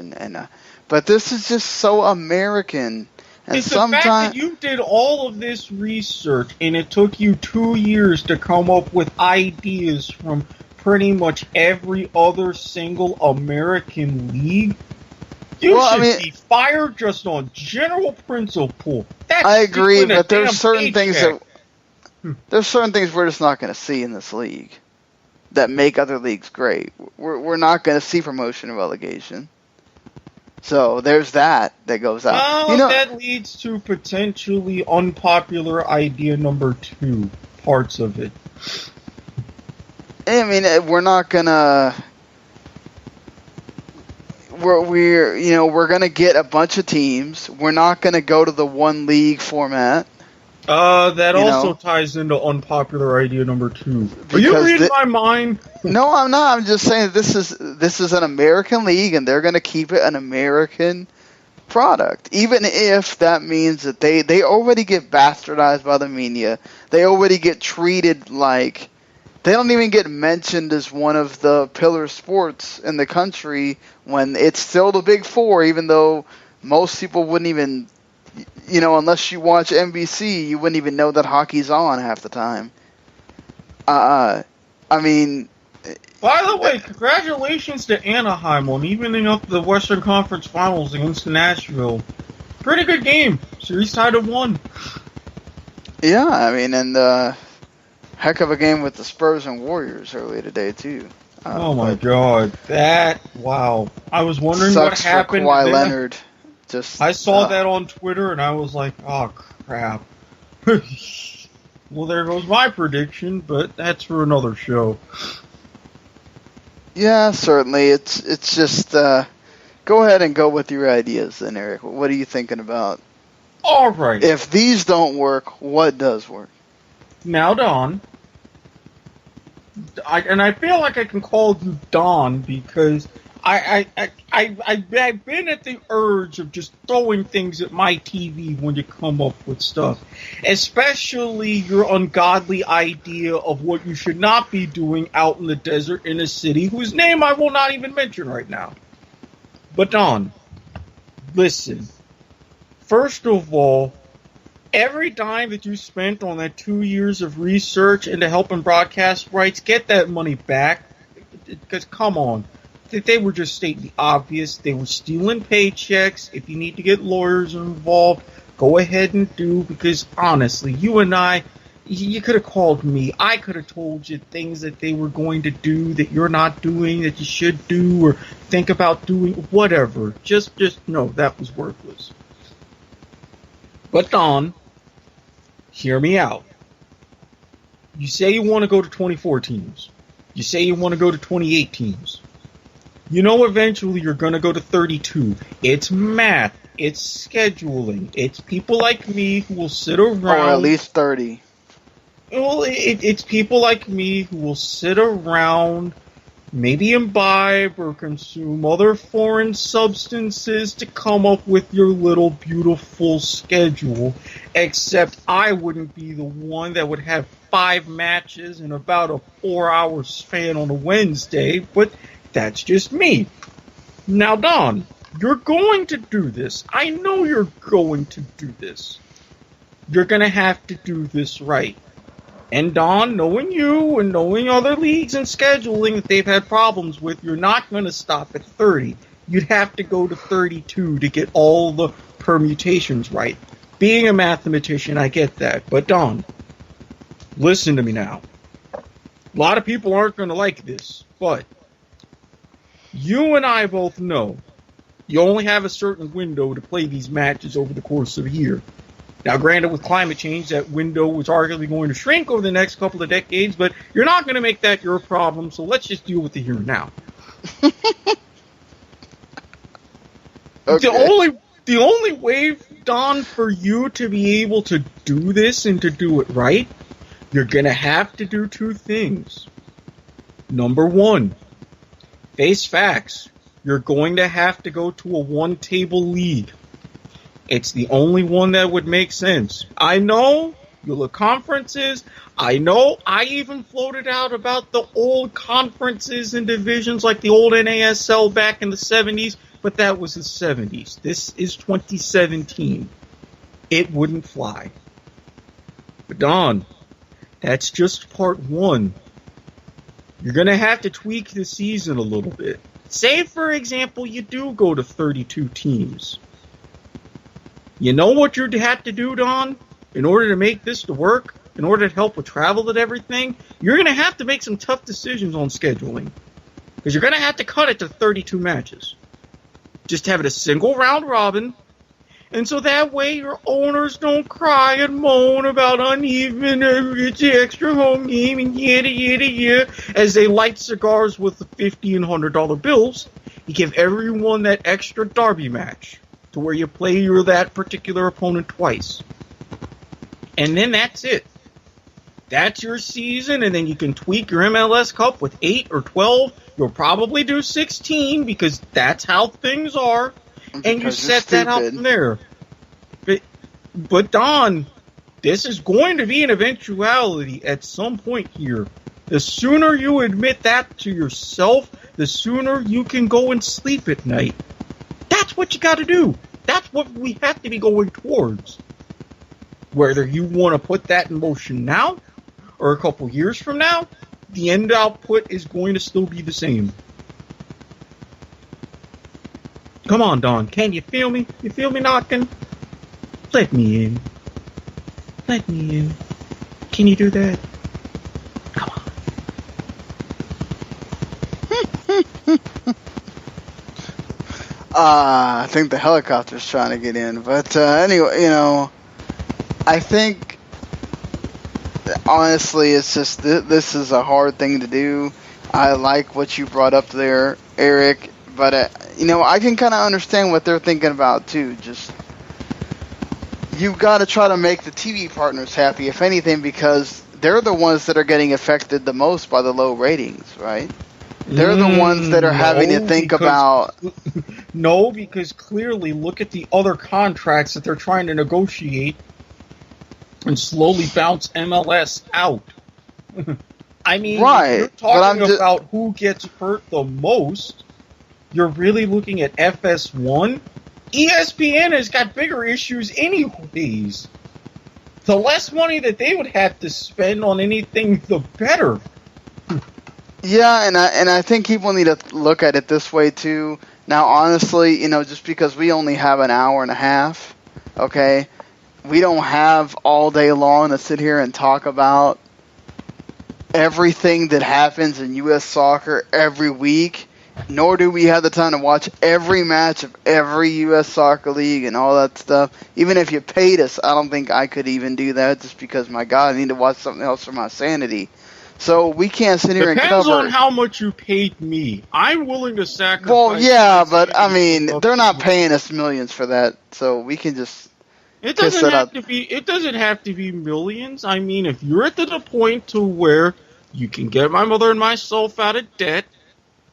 but this is just so American. And it's the fact that you did all of this research and it took you 2 years to come up with ideas from pretty much every other single American league. You should be fired just on general principle. I agree, but there's certain things we're just not going to see in this league that make other leagues great. We're not going to see promotion and relegation. So there's that goes out. Well, that leads to potentially unpopular idea number 2, parts of it. I mean, we're not gonna. We're gonna get a bunch of teams. We're not gonna go to the one league format. That also ties into unpopular idea number 2. Are you reading my mind? No, I'm not. I'm just saying this is an American league, and they're gonna keep it an American product, even if that means that they already get bastardized by the media. They already get treated like. They don't even get mentioned as one of the pillar sports in the country when it's still the Big Four, even though most people wouldn't even, unless you watch NBC, you wouldn't even know that hockey's on half the time. I mean... By the way, congratulations to Anaheim on evening up the Western Conference Finals against Nashville. Pretty good game. Series tied at 1. Yeah, I mean, and... heck of a game with the Spurs and Warriors earlier today, too. Oh, my God. Wow. I was wondering what happened. For Kawhi Leonard. I saw that on Twitter, and I was like, oh, crap. Well, there goes my prediction, but that's for another show. Yeah, certainly. It's just, go ahead and go with your ideas then, Eric. What are you thinking about? All right. If these don't work, what does work? Now, Don, I feel like I can call you Don because I've been at the urge of just throwing things at my TV when you come up with stuff, especially your ungodly idea of what you should not be doing out in the desert in a city whose name I will not even mention right now. But Don, listen, first of all, every dime that you spent on that 2 years of research into helping broadcast rights, get that money back. Because, come on. They were just stating the obvious. They were stealing paychecks. If you need to get lawyers involved, go ahead and do. Because, honestly, you and I, you could have called me. I could have told you things that they were going to do that you're not doing, that you should do, or think about doing, whatever. Just no, that was worthless. But, Don, hear me out. You say you want to go to 24 teams. You say you want to go to 28 teams. You know eventually you're going to go to 32. It's math. It's scheduling. It's people like me who will sit around. Or at least 30. Well, it's people like me who will sit around, maybe imbibe or consume other foreign substances to come up with your little beautiful schedule, except I wouldn't be the one that would have 5 matches in about a 4-hour span on a Wednesday, but that's just me. Now, Don, you're going to do this. I know you're going to do this. You're going to have to do this right. And Don, knowing you and knowing other leagues and scheduling that they've had problems with, you're not going to stop at 30. You'd have to go to 32 to get all the permutations right. Being a mathematician, I get that. But Don, listen to me now. A lot of people aren't going to like this, but you and I both know you only have a certain window to play these matches over the course of a year. Now, granted, with climate change, that window is arguably going to shrink over the next couple of decades, but you're not going to make that your problem, so let's just deal with the here and now. Okay. The only way, Don, for you to be able to do this and to do it right, you're gonna have to do two things. Number one, face facts. You're going to have to go to a one-table league. It's the only one that would make sense. I know you look conferences. I know I even floated out about the old conferences and divisions like the old NASL back in the 70s, but that was the 70s. This is 2017. It wouldn't fly. But Don, that's just part one. You're going to have to tweak the season a little bit. Say, for example, you do go to 32 teams. You know what you'd have to do, Don, in order to make this to work, in order to help with travel and everything? You're going to have to make some tough decisions on scheduling. Because you're going to have to cut it to 32 matches. Just have it a single round robin. And so that way your owners don't cry and moan about uneven, it's the extra home game and yada. As they light cigars with the $50 and $100 bills, you give everyone that extra derby match to where you play that particular opponent twice. And then that's it. That's your season, and then you can tweak your MLS Cup with 8 or 12. You'll probably do 16 because that's how things are. And you set that out from there. But Don, this is going to be an eventuality at some point here. The sooner you admit that to yourself, the sooner you can go and sleep at night. That's what you got to do. That's what we have to be going towards. Whether you want to put that in motion now or a couple years from now, the end output is going to still be the same. Come on, Don. Can you feel me? You feel me knocking? Let me in. Let me in. Can you do that? Come on. I think the helicopter's trying to get in. But anyway, I think, honestly, it's just this is a hard thing to do. I like what you brought up there, Erik. But, I can kind of understand what they're thinking about, too. Just, you've got to try to make the TV partners happy, if anything, because they're the ones that are getting affected the most by the low ratings, right? They're the ones that are having to think about... No, because clearly, look at the other contracts that they're trying to negotiate and slowly bounce MLS out. I mean, right. You're talking about who gets hurt the most. You're really looking at FS1. ESPN has got bigger issues anyways. The less money that they would have to spend on anything, the better. Yeah, and I think people need to look at it this way too. Now, honestly, just because we only have an hour and a half, okay, we don't have all day long to sit here and talk about everything that happens in U.S. soccer every week. Nor do we have the time to watch every match of every U.S. soccer league and all that stuff. Even if you paid us, I don't think I could even do that just because, my God, I need to watch something else for my sanity. So we can't sit here and cover... Depends on how much you paid me. I'm willing to sacrifice... Well, yeah, but, I mean, they're not paying us millions for that, so we can just... It doesn't have to be millions. I mean, if you're at the point to where you can get my mother and myself out of debt,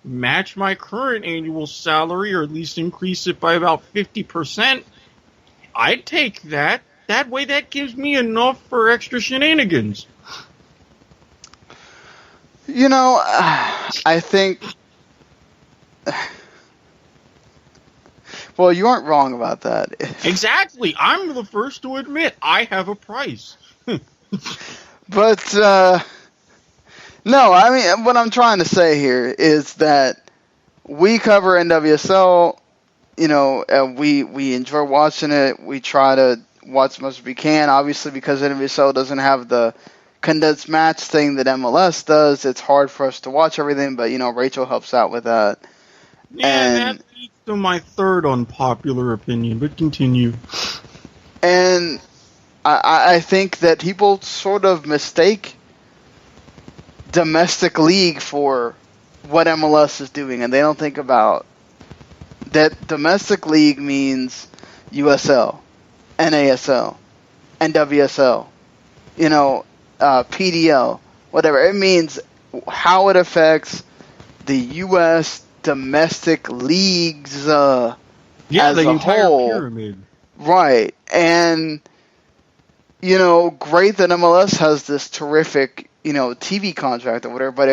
match my current annual salary, or at least increase it by about 50%, I'd take that. That way, that gives me enough for extra shenanigans. I think... Well, you aren't wrong about that. Exactly. I'm the first to admit I have a price. But, no, I mean, what I'm trying to say here is that we cover NWSL, we enjoy watching it. We try to watch as much as we can. Obviously, because NWSL doesn't have the condensed match thing that MLS does, it's hard for us to watch everything, but, Rachel helps out with that. Yeah, that leads to my third unpopular opinion, but continue. And I think that people sort of mistake domestic league for what MLS is doing, and they don't think about that domestic league means USL, NASL, NWSL, PDL, whatever. It means how it affects the U.S. domestic leagues as the a entire whole. pyramid. Right. And, great that MLS has this terrific, TV contract or whatever, but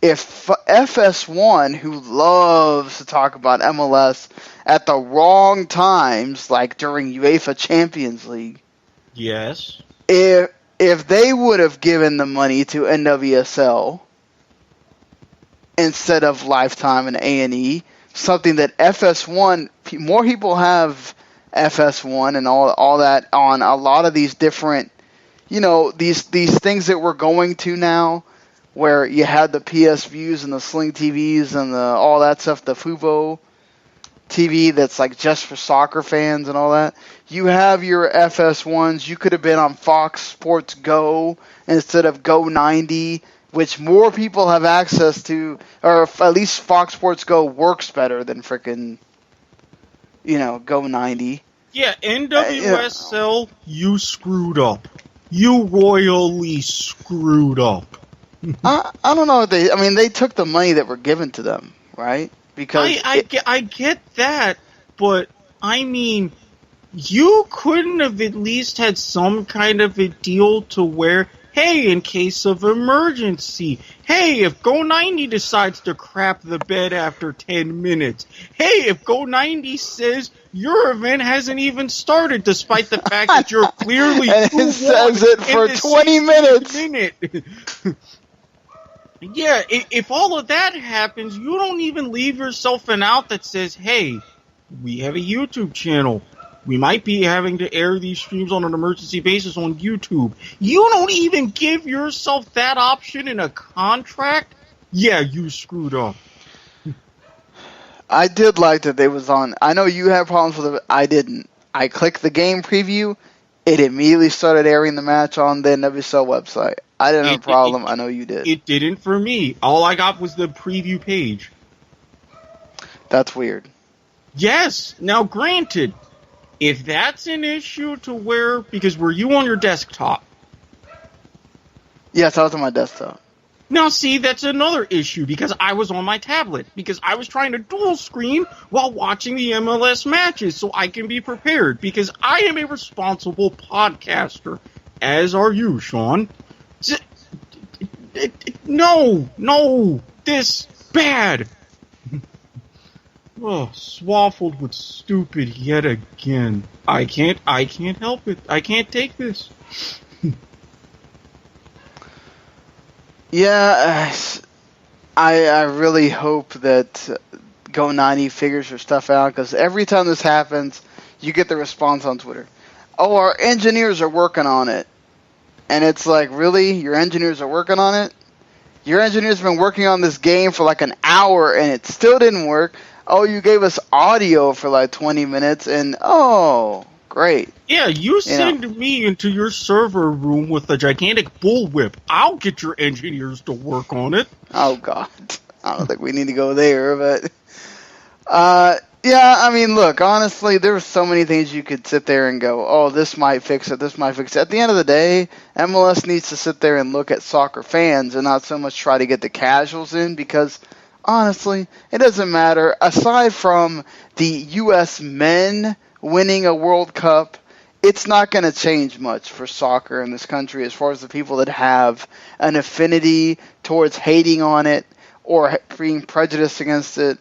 if FS1, who loves to talk about MLS at the wrong times, like during UEFA Champions League, yes, if they would have given the money to NWSL instead of Lifetime and A&E, something that FS1, more people have FS1 and all that on a lot of these different, these things that we're going to now, where you had the PS Views and the Sling TVs and all that stuff, the Fubo TV that's like just for soccer fans and all that. You have your FS1s. You could have been on Fox Sports Go instead of Go 90, which more people have access to, or at least Fox Sports Go works better than frickin', Go 90. Yeah, NWSL, you screwed up. You royally screwed up. I don't know. They took the money that were given to them, right? Because I get that, but I mean, you couldn't have at least had some kind of a deal to where, hey, in case of emergency, hey, if Go 90 decides to crap the bed after 10 minutes, hey, if Go 90 says your event hasn't even started, despite the fact that you're clearly and it says it for 20 minutes. Yeah, if all of that happens, you don't even leave yourself an out that says, hey, we have a YouTube channel. We might be having to air these streams on an emergency basis on YouTube. You don't even give yourself that option in a contract? Yeah, you screwed up. I did like that they was on. I know you had problems with it. I didn't. I clicked the game preview. It immediately started airing the match on the NWSL website. I didn't have a problem. I know you did. It didn't for me. All I got was the preview page. That's weird. Yes. Now, granted, if that's an issue to where, because were you on your desktop? Yes, I was on my desktop. Now, see, that's another issue, because I was on my tablet, because I was trying to dual screen while watching the MLS matches, so I can be prepared, because I am a responsible podcaster, as are you, Sean. No, this bad. Oh, swaffled with stupid yet again. I can't help it. I can't take this. Yeah, I really hope that Go 90 figures her stuff out, because every time this happens, you get the response on Twitter. Oh, our engineers are working on it. And it's like, really? Your engineers are working on it? Your engineers have been working on this game for like an hour and it still didn't work. Oh, you gave us audio for like 20 minutes and, oh, great. Yeah, you send me into your server room with a gigantic bullwhip. I'll get your engineers to work on it. Oh, God. I don't think we need to go there, but... yeah, I mean, look, honestly, there were so many things you could sit there and go, oh, this might fix it, this might fix it. At the end of the day, MLS needs to sit there and look at soccer fans and not so much try to get the casuals in, because, honestly, it doesn't matter. Aside from the U.S. men winning a World Cup, it's not going to change much for soccer in this country as far as the people that have an affinity towards hating on it or being prejudiced against it,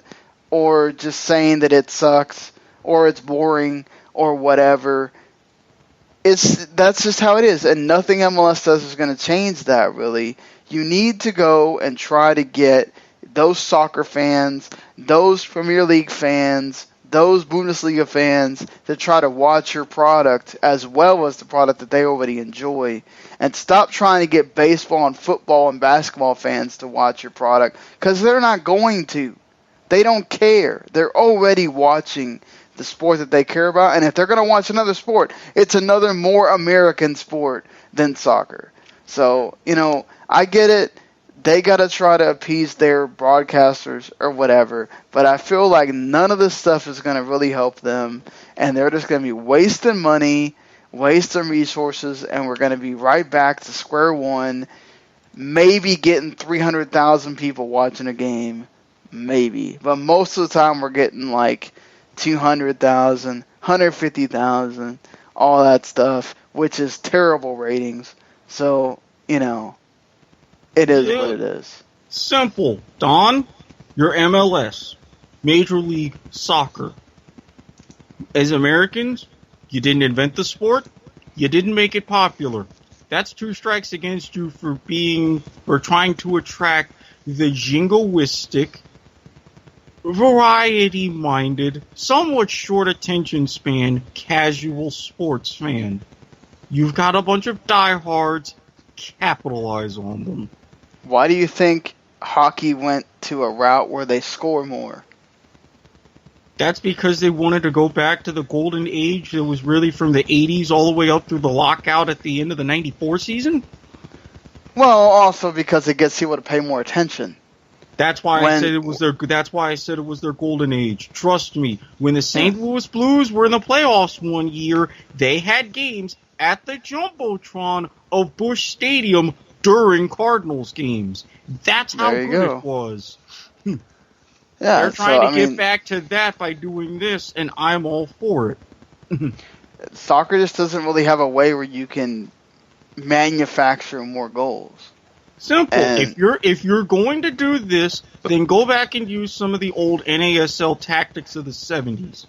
or just saying that it sucks, or it's boring, or whatever. That's just how it is, and nothing MLS does is going to change that, really. You need to go and try to get those soccer fans, those Premier League fans, those Bundesliga fans to try to watch your product as well as the product that they already enjoy, and stop trying to get baseball and football and basketball fans to watch your product, because they're not going to. They don't care. They're already watching the sport that they care about. And if they're going to watch another sport, it's another more American sport than soccer. So, I get it. they got to try to appease their broadcasters or whatever. But I feel like none of this stuff is going to really help them, and they're just going to be wasting money, wasting resources, and we're going to be right back to square one, maybe getting 300,000 people watching a game, maybe. But most of the time we're getting like 200,000, 150,000, all that stuff, which is terrible ratings. So, you know, it is what it is. Simple. Don, you're MLS, Major League Soccer. As Americans, you didn't invent the sport. You didn't make it popular. That's 2 strikes against you for trying to attract the jingoistic, variety-minded, somewhat short attention span, casual sports fan. You've got a bunch of diehards. Capitalize on them. Why do you think hockey went to a route where they score more? That's because they wanted to go back to the golden age that was really from the 80s all the way up through the lockout at the end of the 94 season? Well, also because it gets people to pay more attention. That's why I said it was their golden age. Trust me, when the St. Louis Blues were in the playoffs one year, they had games at the Jumbotron of Busch Stadium during Cardinals games. That's how good it was. Yeah, they're trying to get back to that by doing this, and I'm all for it. Soccer just doesn't really have a way where you can manufacture more goals. Simple. If you're going to do this, then go back and use some of the old NASL tactics of the 70s.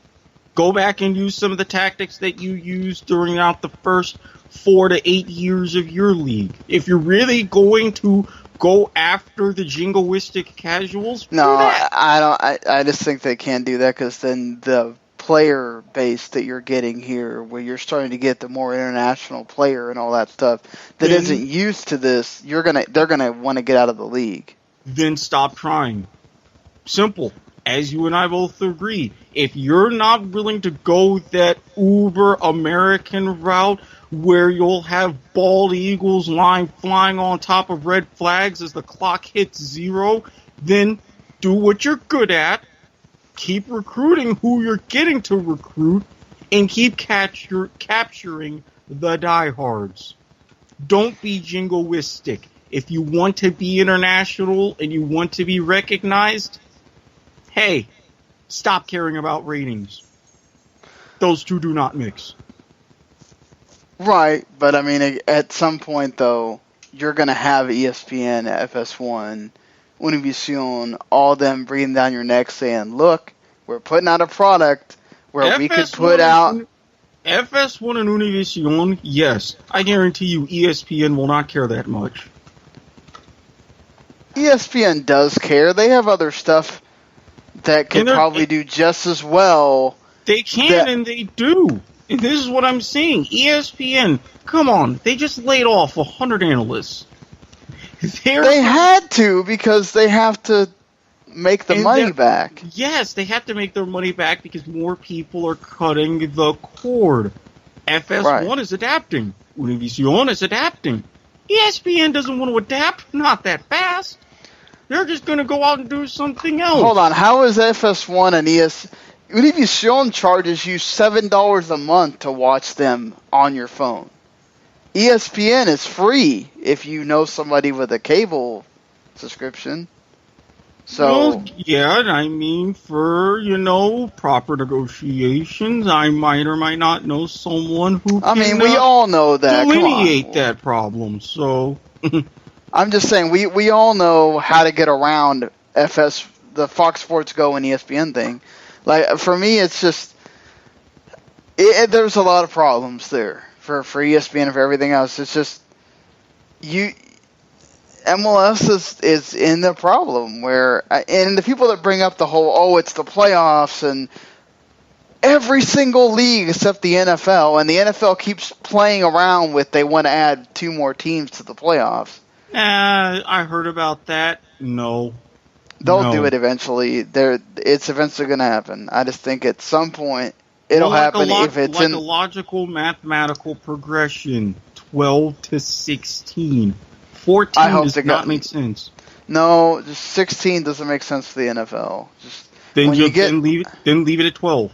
Go back and use some of the tactics that you used during the first 4 to 8 years of your league. If you're really going to go after the jingoistic casuals, no, do that. I don't. I just think they can't do that because then the player base that you're getting here, where you're starting to get the more international player and all that stuff that isn't used to this, they're gonna want to get out of the league. Then stop trying. Simple. As you and I both agree, if you're not willing to go that uber American route where you'll have bald eagles flying on top of red flags as the clock hits 0, then do what you're good at, keep recruiting who you're getting to recruit, and keep capturing the diehards. Don't be jingoistic. If you want to be international and you want to be recognized, hey, stop caring about ratings. Those two do not mix. Right, but I mean, at some point, though, you're going to have ESPN, FS1, Univision, all them breathing down your neck saying, look, we're putting out a product where we could put out... FS1 and Univision, yes. I guarantee you ESPN will not care that much. ESPN does care. They have other stuff that could probably do just as well. They can and they do. And this is what I'm saying. ESPN, come on, they just laid off 100 analysts. They had to because they have to make the money back. Yes, they have to make their money back because more people are cutting the cord. FS1 is adapting. Univision is adapting. ESPN doesn't want to adapt. Not that fast. They're just going to go out and do something else. Hold on. How is FS1 and Univision charges you $7 a month to watch them on your phone. ESPN is free if you know somebody with a cable subscription. So, well, yeah, I mean, for, proper negotiations, I might or might not know someone who can we all know that. delineate that problem, so... I'm just saying, we all know how to get around the Fox Sports Go and ESPN thing. Like, for me, it's just... there's a lot of problems there for ESPN and for everything else. It's just... MLS is in the problem where... And the people that bring up the whole, it's the playoffs and... Every single league except the NFL, and the NFL keeps playing around with they want to add 2 more teams to the playoffs. I heard about that. No. They'll do it eventually. It's eventually going to happen. I just think at some point it'll happen if it's in... a logical mathematical progression. 12 to 16. 14 I hope does they not got- make sense. No, just 16 doesn't make sense for the NFL. Just Then when you you get, then leave it at 12.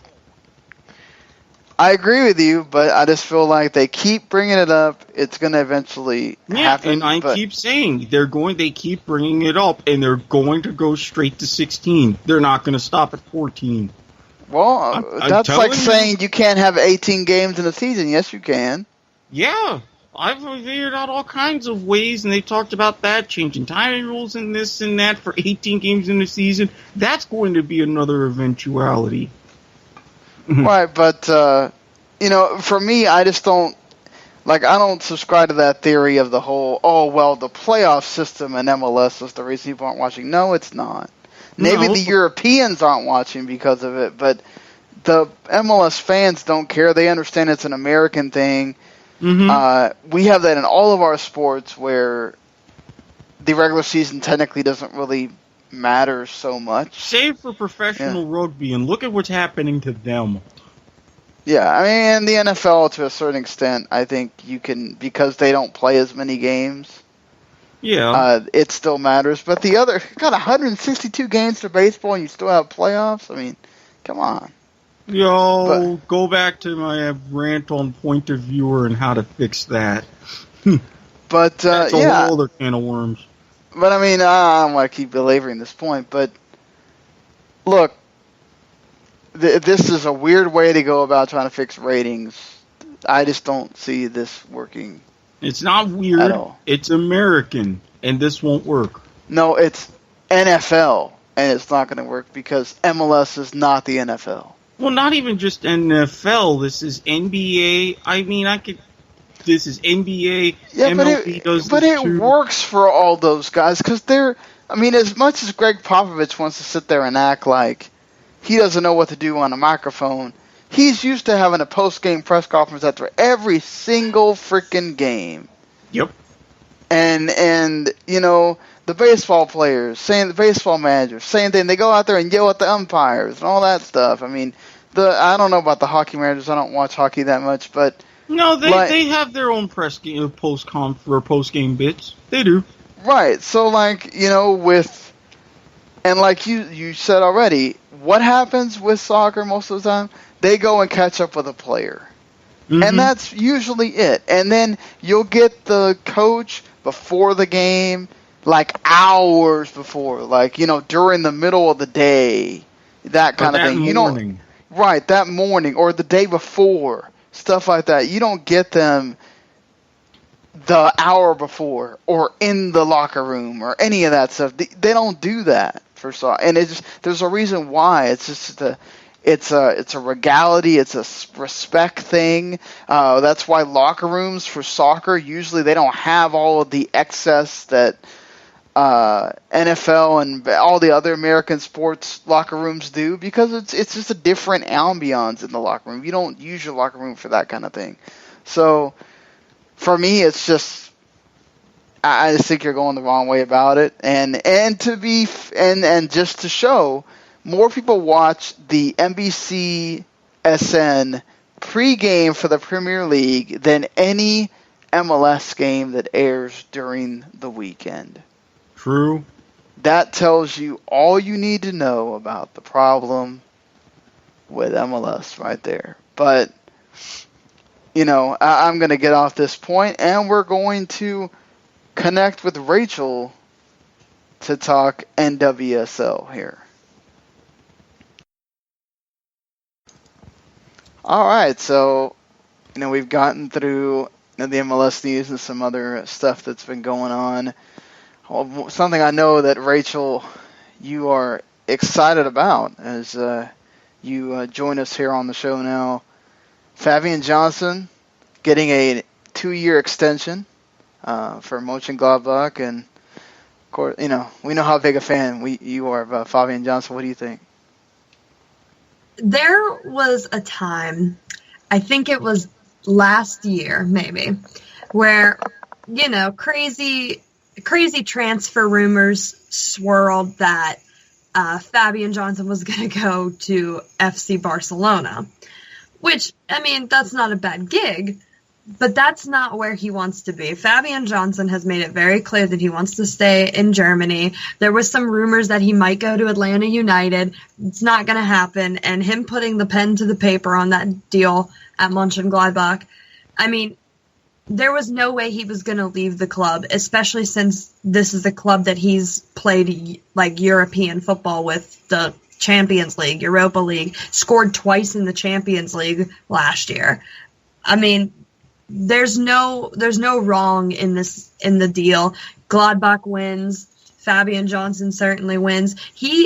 I agree with you, but I just feel like they keep bringing it up. It's going to eventually happen. And I keep saying they keep bringing it up, and they're going to go straight to 16. They're not going to stop at 14. Well, I'm that's like telling you. saying you can't have 18 games in a season. Yes, you can. Yeah, I've figured out all kinds of ways, and they talked about that, changing timing rules and this and that for 18 games in the season. That's going to be another eventuality. Right, but, for me, I just don't, I don't subscribe to that theory of the whole, the playoff system in MLS is the reason people aren't watching. No, it's not. Maybe the Europeans aren't watching because of it, but the MLS fans don't care. They understand it's an American thing. Mm-hmm. We have that in all of our sports where the regular season technically doesn't really matter so much. Save for professional rugby, and look at what's happening to them. Yeah, I mean, the NFL, to a certain extent, I think you can, because they don't play as many games. Yeah. It still matters. But the other, got 162 games for baseball and you still have playoffs? I mean, come on. Go back to my rant on point of viewer and how to fix that. But, that's a whole other can of worms. But, I mean, I don't want to keep belaboring this point, but look, this is a weird way to go about trying to fix ratings. I just don't see this working. It's not weird. At all. It's American, and this won't work. No, it's NFL, and it's not going to work because MLS is not the NFL. Well, not even just NFL. This is NBA. I mean, this is NBA. Yeah, MLB but it works for all those guys because they're. I mean, as much as Greg Popovich wants to sit there and act like he doesn't know what to do on a microphone, he's used to having a post-game press conference after every single freaking game. Yep. And the baseball players, the baseball managers, same thing. They go out there and yell at the umpires and all that stuff. I mean, I don't know about the hockey managers. I don't watch hockey that much, but no, they have their own post-game bits. They do. Right. So, and like you said already, what happens with soccer most of the time? They go and catch up with a player. Mm-hmm. And that's usually it. And then you'll get the coach before the game, hours before, during the middle of the day, that kind of thing. Morning. Right, that morning or the day before, stuff like that. You don't get them the hour before or in the locker room or any of that stuff. They don't do that for soccer, and there's a reason why. It's just it's a regality, it's a respect thing. That's why locker rooms for soccer usually they don't have all of the excess that NFL and all the other American sports locker rooms do, because it's just a different ambiance in the locker room. You don't use your locker room for that kind of thing. So for me, it's just I just think you're going the wrong way about it. And just to show, more people watch the NBC SN pregame for the Premier League than any MLS game that airs during the weekend. True. That tells you all you need to know about the problem with MLS right there. But, I'm going to get off this point, and we're going to connect with Rachel to talk NWSL here. All right, so, we've gotten through the MLS news and some other stuff that's been going on. Well, something I know that, Rachel, you are excited about as you join us here on the show now. Fabian Johnson getting a 2-year extension for Mönchengladbach, and of course, we know how big a fan you are of Fabian Johnson. What do you think? There was a time, I think it was last year maybe, where, crazy transfer rumors swirled that Fabian Johnson was going to go to FC Barcelona, which, that's not a bad gig, But that's not where he wants to be. Fabian Johnson has made it very clear that he wants to stay in Germany. There was some rumors that he might go to Atlanta United. It's not going to happen. And him putting the pen to the paper on that deal at Mönchengladbach, I mean, there was no way he was going to leave the club, especially since this is the club that he's played like European football with, the Champions League, Europa League, scored twice in the Champions League last year. I mean, there's no wrong in the deal. Gladbach wins. Fabian Johnson certainly wins.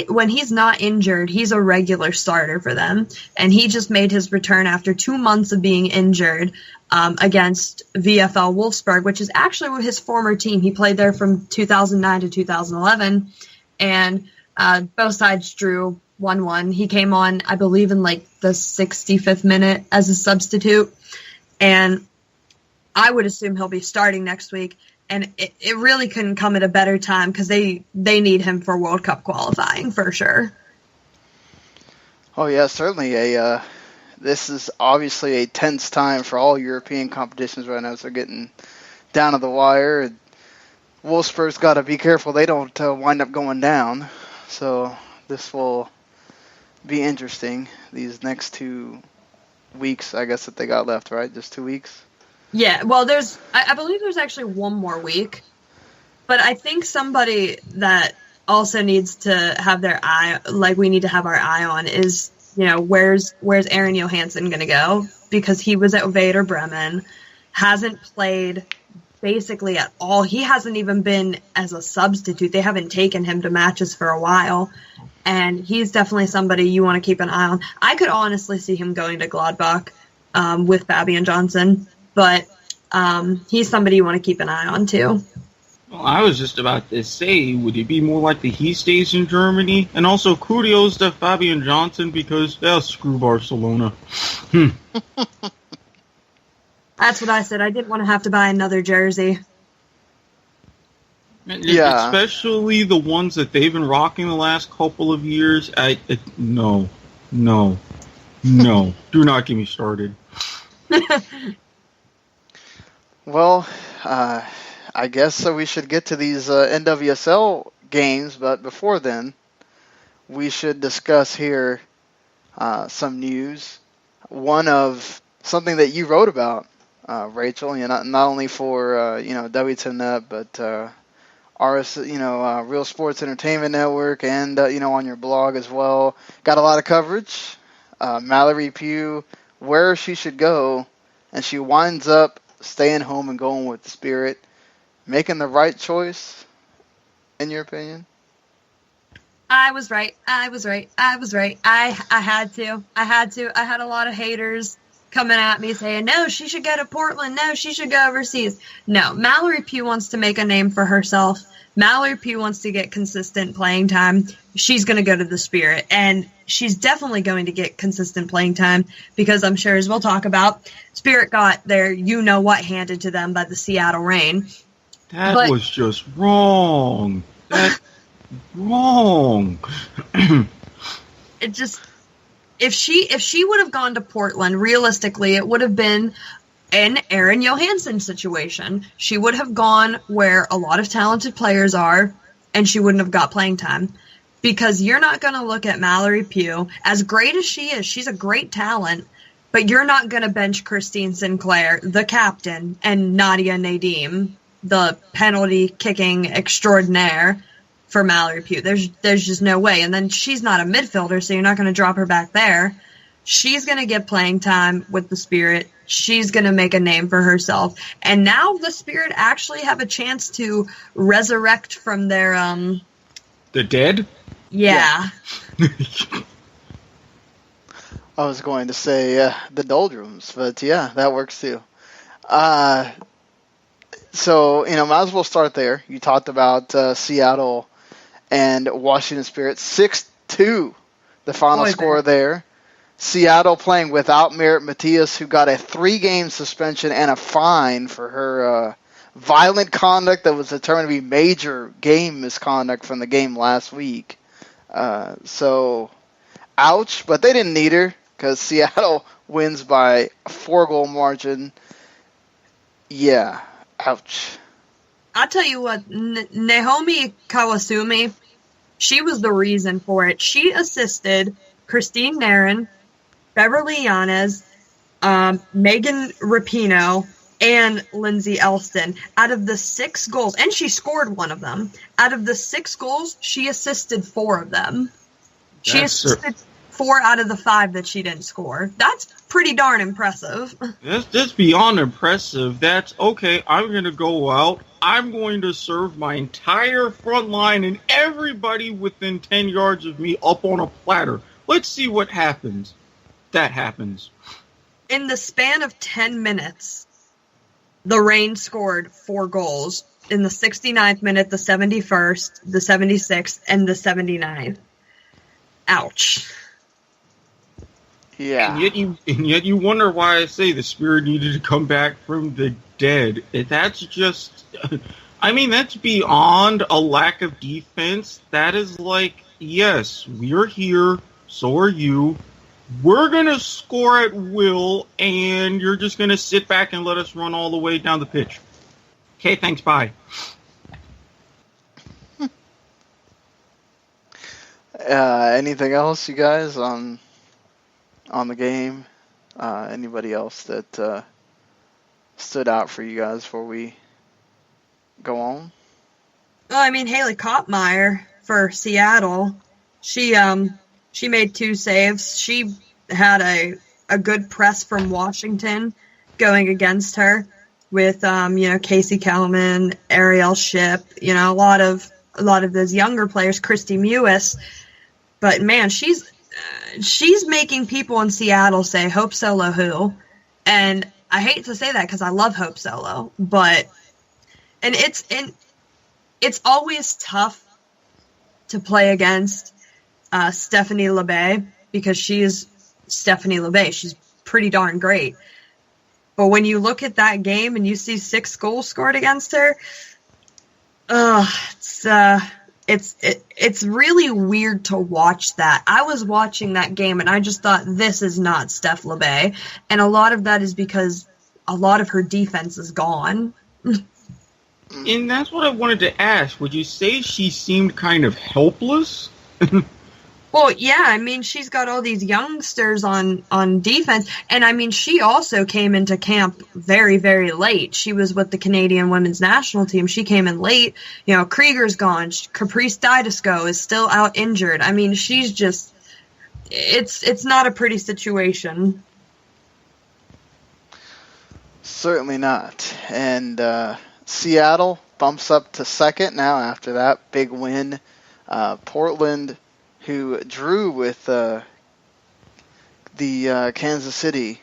When he's not injured, he's a regular starter for them, and he just made his return after 2 months of being injured against VfL Wolfsburg, which is actually his former team. He played there from 2009 to 2011, and both sides drew 1-1. He came on, I believe, in like the 65th minute as a substitute, and I would assume he'll be starting next week, and it really couldn't come at a better time because they need him for World Cup qualifying for sure. Oh yeah, certainly. This is obviously a tense time for all European competitions right now. So they're getting down to the wire. And Wolfsburg's got to be careful they don't wind up going down. So this will be interesting. These next 2 weeks, I guess, that they got left, right? Just 2 weeks. Yeah, well, I believe there's actually one more week, but I think somebody that also needs to have their eye, like we need to have our eye on, is, where's Aaron Johansson going to go? Because he was at Werder Bremen, hasn't played basically at all. He hasn't even been as a substitute. They haven't taken him to matches for a while, and he's definitely somebody you want to keep an eye on. I could honestly see him going to Gladbach with Fabian Johnson. But he's somebody you want to keep an eye on, too. Well, I was just about to say, would it be more likely he stays in Germany? And also, kudos to Fabian Johnson because, screw Barcelona. That's what I said. I didn't want to have to buy another jersey. Yeah. Especially the ones that they've been rocking the last couple of years. No. Do not get me started. Well, I guess so we should get to these NWSL games, but before then, we should discuss here some news. One of something that you wrote about, Rachel, not only for W10net, but Real Sports Entertainment Network, and on your blog as well. Got a lot of coverage. Mallory Pugh, where she should go, and she winds up staying home and going with the Spirit, making the right choice, in your opinion? I was right. I had to. I had a lot of haters coming at me saying, no, she should go to Portland. No, she should go overseas. No, Mallory Pugh wants to make a name for herself. Mallory Pugh wants to get consistent playing time. She's going to go to the Spirit, and she's definitely going to get consistent playing time because I'm sure, as we'll talk about, Spirit got their you-know-what handed to them by the Seattle Reign. That was just wrong. That's wrong. It just, if she would have gone to Portland, realistically, it would have been an Aaron Johansson situation. She would have gone where a lot of talented players are, and she wouldn't have got playing time. Because you're not going to look at Mallory Pugh, as great as she is, she's a great talent, but you're not going to bench Christine Sinclair, the captain, and Nadia Nadim, the penalty kicking extraordinaire, for Mallory Pugh. There's just no way. And then she's not a midfielder, so you're not going to drop her back there. She's going to get playing time with the Spirit. She's going to make a name for herself. And now the Spirit actually have a chance to resurrect from their the dead? Yeah. I was going to say the doldrums, but yeah, that works too. So, might as well start there. You talked about Seattle and Washington Spirit. 6-2, the final score there. Seattle playing without Merritt Matias, who got a 3-game suspension and a fine for her violent conduct that was determined to be major game misconduct from the game last week. So, ouch, but they didn't need her because Seattle wins by a 4-goal margin. Yeah. Ouch. I'll tell you what, Naomi Kawasumi, she was the reason for it. She assisted Christine Nairn, Beverly Yanez, Megan Rapinoe, and Lindsay Elston. Out of the 6 goals, and she scored one of them. Out of the 6 goals, she assisted 4 of them. She assisted 4 out of the 5 that she didn't score. That's pretty darn impressive. That's beyond impressive. That's okay. I'm going to go out. I'm going to serve my entire front line and everybody within 10 yards of me up on a platter. Let's see what happens. That happens. In the span of 10 minutes, the Reign scored 4 goals. In the 69th minute, the 71st, the 76th, and the 79th. Ouch. Yeah. And yet you wonder why I say the Spirit needed to come back from the dead. That's just... I mean, that's beyond a lack of defense. That is like, yes, we're here, so are you. We're going to score at will, and you're just going to sit back and let us run all the way down the pitch. Okay, thanks, bye. Anything else, you guys, on the game? Anybody else that stood out for you guys before we go on? Well, I mean, Haley Kottmeyer for Seattle, she made 2 saves. She had a good press from Washington going against her with Casey Kelman, Ariel Shipp, a lot of those younger players, Christy Mewis. But man, she's making people in Seattle say Hope Solo who, and I hate to say that because I love Hope Solo, but it's always tough to play against Stephanie LeBay because she is Stephanie LeBay. She's pretty darn great. But when you look at that game and you see 6 goals scored against her, it's really weird to watch that. I was watching that game and I just thought, this is not Steph LeBay. And a lot of that is because a lot of her defense is gone. And that's what I wanted to ask. Would you say she seemed kind of helpless? Well, yeah, I mean, she's got all these youngsters on defense, and I mean, she also came into camp very, very late. She was with the Canadian women's national team. She came in late. Krieger's gone. Caprice Didisco is still out injured. I mean, she's just, it's not a pretty situation. Certainly not. And Seattle bumps up to 2nd now after that big win. Portland, who drew with the Kansas City,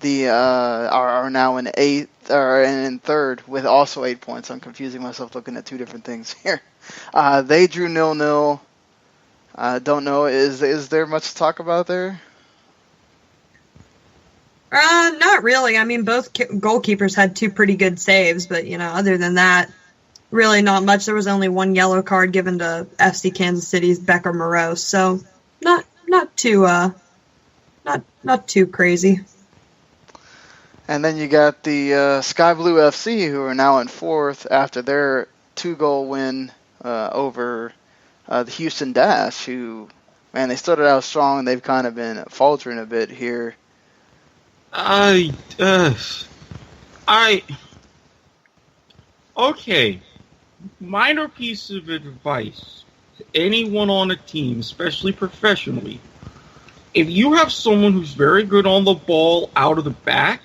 are now in 8th or in 3rd with also 8 points. I'm confusing myself looking at 2 different things here. They drew 0-0. Don't know. Is there much to talk about there? Not really. I mean, both goalkeepers had 2 pretty good saves, but other than that, really not much. There was only 1 yellow card given to FC Kansas City's Becca Moreau, so not too crazy. And then you got the Sky Blue FC, who are now in 4th after their 2-goal win over the Houston Dash, who, man, they started out strong and they've kind of been faltering a bit here. Okay. Minor piece of advice to anyone on a team, especially professionally. If you have someone who's very good on the ball out of the back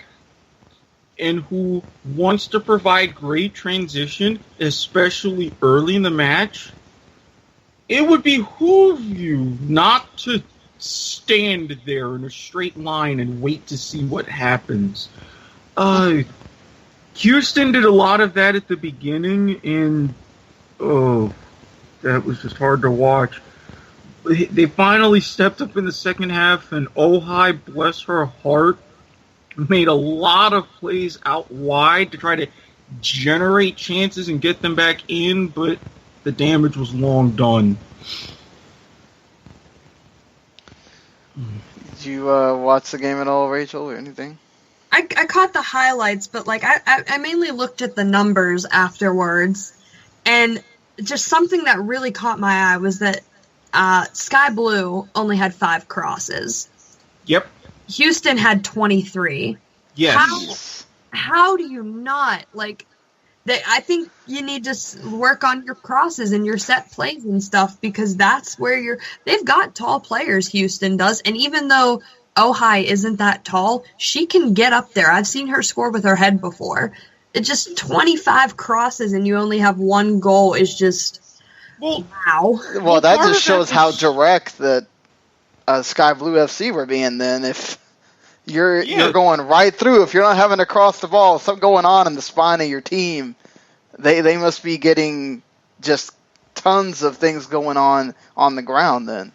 and who wants to provide great transition, especially early in the match, it would behoove you not to stand there in a straight line and wait to see what happens. Houston did a lot of that at the beginning, and that was just hard to watch. They finally stepped up in the second half, and Ohai, bless her heart, made a lot of plays out wide to try to generate chances and get them back in, but the damage was long done. Did you watch the game at all, Rachel, or anything? I I caught the highlights, but like I mainly looked at the numbers afterwards, and just something that really caught my eye was that Sky Blue only had 5 crosses. Yep. Houston had 23. Yes. How do you not like? I think you need to work on your crosses and your set plays and stuff, because that's where they've got tall players, Houston does. And even though Ojai isn't that tall, she can get up there. I've seen her score with her head before. It's just 25 crosses and you only have 1 goal is just, wow. Well, that just shows how direct that Sky Blue FC were being then. If you're going right through, if you're not having to cross the ball, something going on in the spine of your team, they must be getting just tons of things going on the ground then.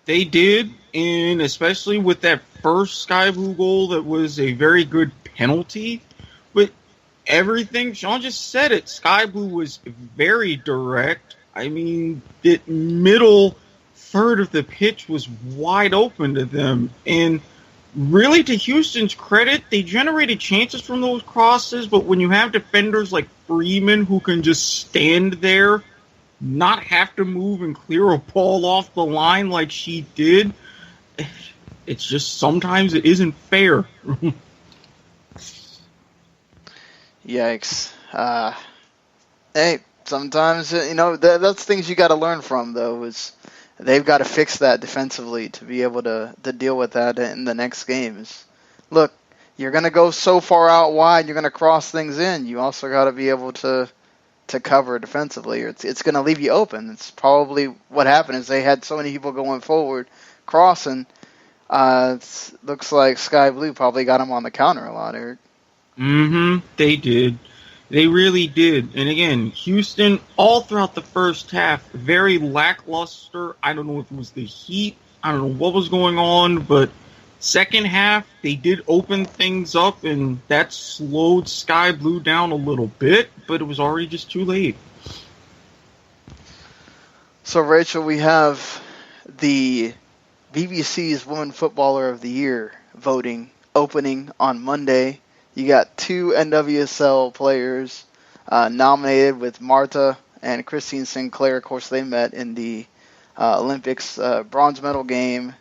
They did, and especially with that first Sky Blue goal, that was a very good penalty. But everything, Sean just said it, Sky Blue was very direct. I mean, the middle third of the pitch was wide open to them. And really, to Houston's credit, they generated chances from those crosses, but when you have defenders like Freeman who can just stand there, not have to move and clear a ball off the line like she did, it's just sometimes it isn't fair. Yikes. Hey, sometimes, that's things you got to learn from, though, is they've got to fix that defensively to be able to deal with that in the next games. Look, you're going to go so far out wide, you're going to cross things in. You also got to be able to cover defensively, or it's going to leave you open. It's probably what happened is they had so many people going forward, crossing. Looks like Sky Blue probably got them on the counter a lot, Erik. They did. They really did. And again, Houston, all throughout the first half, very lackluster. I don't know if it was the heat. I don't know what was going on, but second half, they did open things up, and that slowed Sky Blue down a little bit, but it was already just too late. So, Rachel, we have the BBC's Women Footballer of the Year voting opening on Monday. You got 2 NWSL players nominated, with Marta and Christine Sinclair. Of course, they met in the Olympics bronze medal game.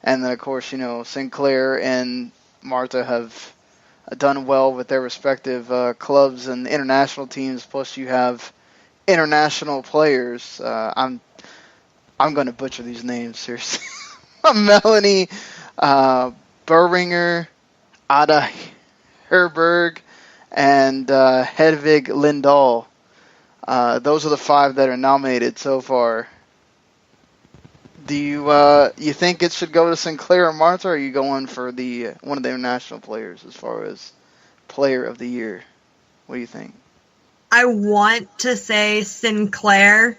And then, of course, Sinclair and Marta have done well with their respective clubs and international teams. Plus, you have international players. I'm going to butcher these names, seriously. Melanie Beringer, Ada Herberg, and Hedvig Lindahl. Those are the 5 that are nominated so far. Do you think it should go to Sinclair or Marta, or are you going for one of the international players as far as player of the year? What do you think? I want to say Sinclair,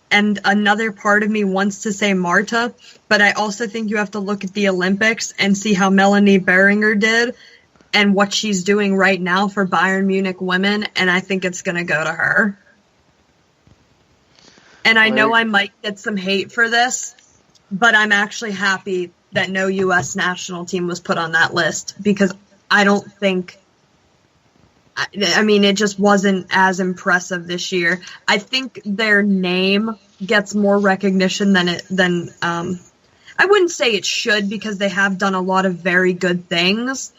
and another part of me wants to say Marta, but I also think you have to look at the Olympics and see how Melanie Beringer did and what she's doing right now for Bayern Munich women, and I think it's going to go to her. And I know I might get some hate for this, but I'm actually happy that no U.S. national team was put on that list, because I don't think, it just wasn't as impressive this year. I think their name gets more recognition than I wouldn't say it should, because they have done a lot of very good things,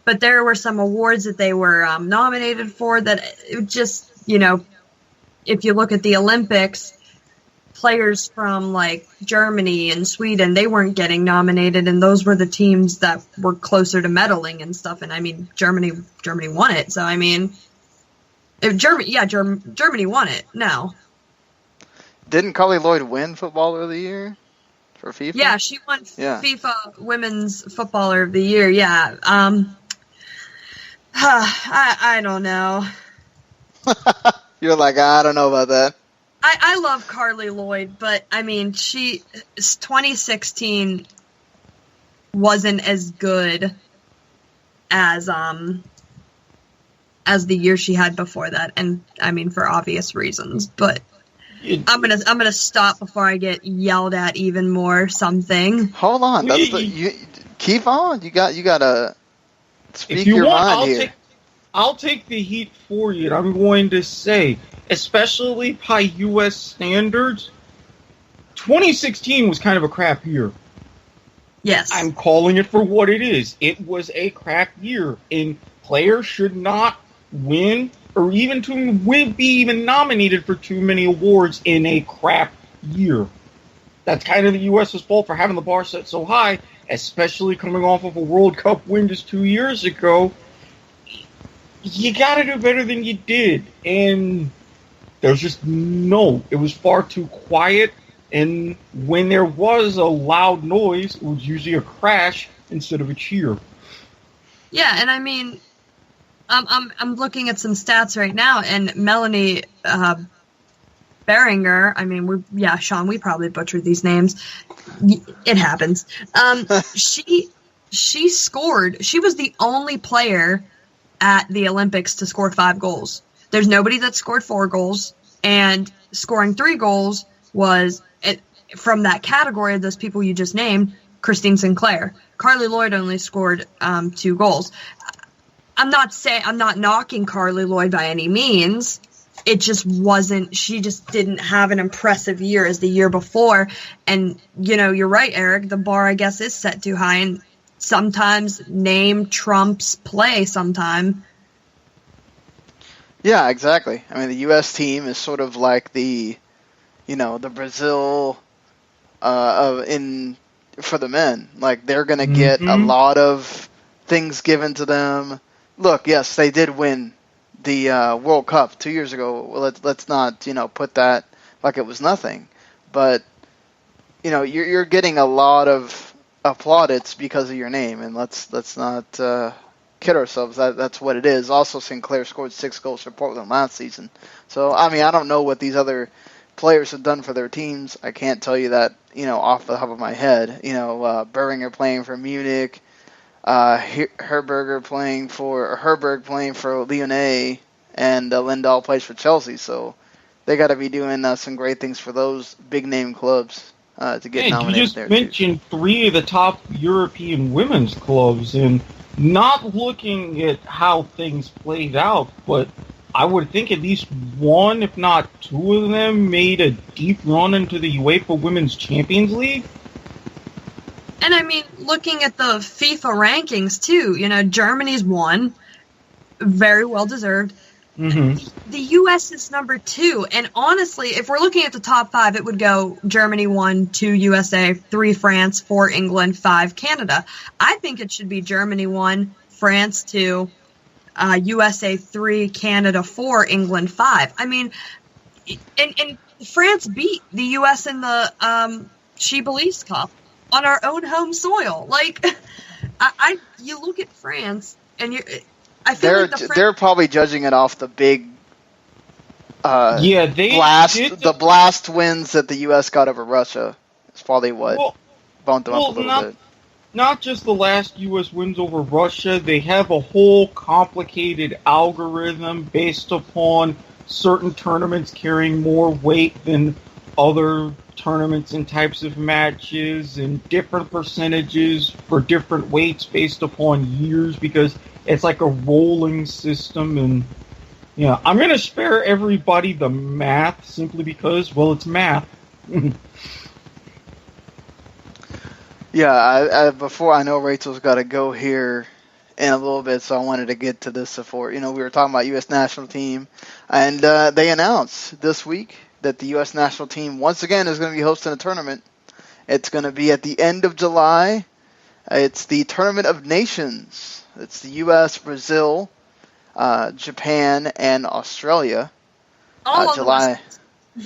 but there were some awards that they were nominated for that it just, if you look at the Olympics, players from like Germany and Sweden, they weren't getting nominated, and those were the teams that were closer to medaling and stuff. And Germany won it. So if Germany won it. No, didn't Carly Lloyd win Footballer of the Year for FIFA? Yeah, she won FIFA Women's Footballer of the Year. Yeah. I don't know. You're like, I don't know about that. I love Carly Lloyd, but 2016 wasn't as good as the year she had before that, and for obvious reasons. But I'm gonna stop before I get yelled at even more. Something. Hold on, you keep on. You got Speak your mind here. I'll take the heat for you. And I'm going to say, especially by U.S. standards, 2016 was kind of a crap year. Yes. I'm calling it for what it is. It was a crap year, and players should not win or even be even nominated for too many awards in a crap year. That's kind of the U.S.'s fault for having the bar set so high, especially coming off of a World Cup win just 2 years ago. You got to do better than you did, and there's just it was far too quiet, and when there was a loud noise, it was usually a crash instead of a cheer. Yeah, and I mean, I'm looking at some stats right now, and Melanie Beringer, I mean, Sean, we probably butchered these names. It happens. She scored. She was the only player at the Olympics to score 5 goals. There's nobody that scored 4 goals, and scoring 3 goals was from that category of those people you just named, Christine Sinclair. Carly Lloyd only scored 2 goals. I'm not knocking Carly Lloyd by any means. It just wasn't, she just didn't have an impressive year as the year before. And, you're right, Erik, the bar, I guess, is set too high, and sometimes name trumps play sometime. Yeah, exactly. I mean, the U.S. team is sort of like the Brazil for the men. Like, they're going to get a lot of things given to them. Look, yes, they did win the World Cup 2 years ago. Well, let's not put that like it was nothing. But you're getting a lot of plaudits because of your name, and let's not kid ourselves. That's what it is. Also, Sinclair scored 6 goals for Portland last season. So I mean, I don't know what these other players have done for their teams. I can't tell you that off the top of my head. Beringer playing for Munich. Herberg playing for Lyonnais, and Lindahl plays for Chelsea. So they got to be doing some great things for those big name clubs to get nominated. You just mentioned 3 of the top European women's clubs, and not looking at how things played out, but I would think at least 1, if not 2 of them made a deep run into the UEFA Women's Champions League. And I mean, looking at the FIFA rankings too, Germany's 1, very well deserved. Mm-hmm. The U.S. is number 2, and honestly, if we're looking at the top 5, it would go Germany 1, 2 USA, 3 France, 4 England, 5 Canada. I think it should be Germany 1, France 2, USA 3, Canada 4, England 5. I mean, and France beat the U.S. in the She Believes Cup on our own home soil. Like, you look at France, and I feel they're probably judging it off the big the blast wins that the U.S. got over Russia. It's probably what bumped them up a little bit. Not just the last U.S. wins over Russia. They have a whole complicated algorithm based upon certain tournaments carrying more weight than other tournaments and types of matches, and different percentages for different weights based upon years, because it's like a rolling system. And I'm going to spare everybody the math simply because, well, it's math. Yeah, before, I know Rachel's got to go here in a little bit, so I wanted to get to this before. We were talking about U.S. national team, and they announced this week that the U.S. national team once again is going to be hosting a tournament. It's going to be at the end of July. It's the Tournament of Nations. It's the U.S., Brazil, Japan, and Australia. All on July. The West Coast.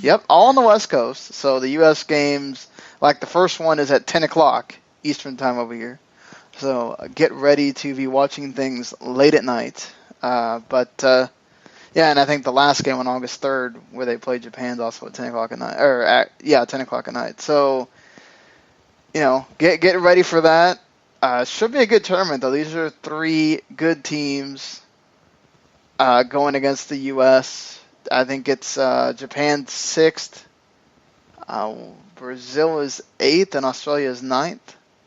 Yep, all on the West Coast. So the U.S. games, like the first one, is at 10 o'clock Eastern time over here. So get ready to be watching things late at night. Yeah, and I think the last game on August 3rd, where they played Japan, is also at 10 o'clock at night. 10 o'clock at night. So, get ready for that. Should be a good tournament, though. These are 3 good teams going against the U.S. I think it's Japan 6th, Brazil is 8th, and Australia is 9th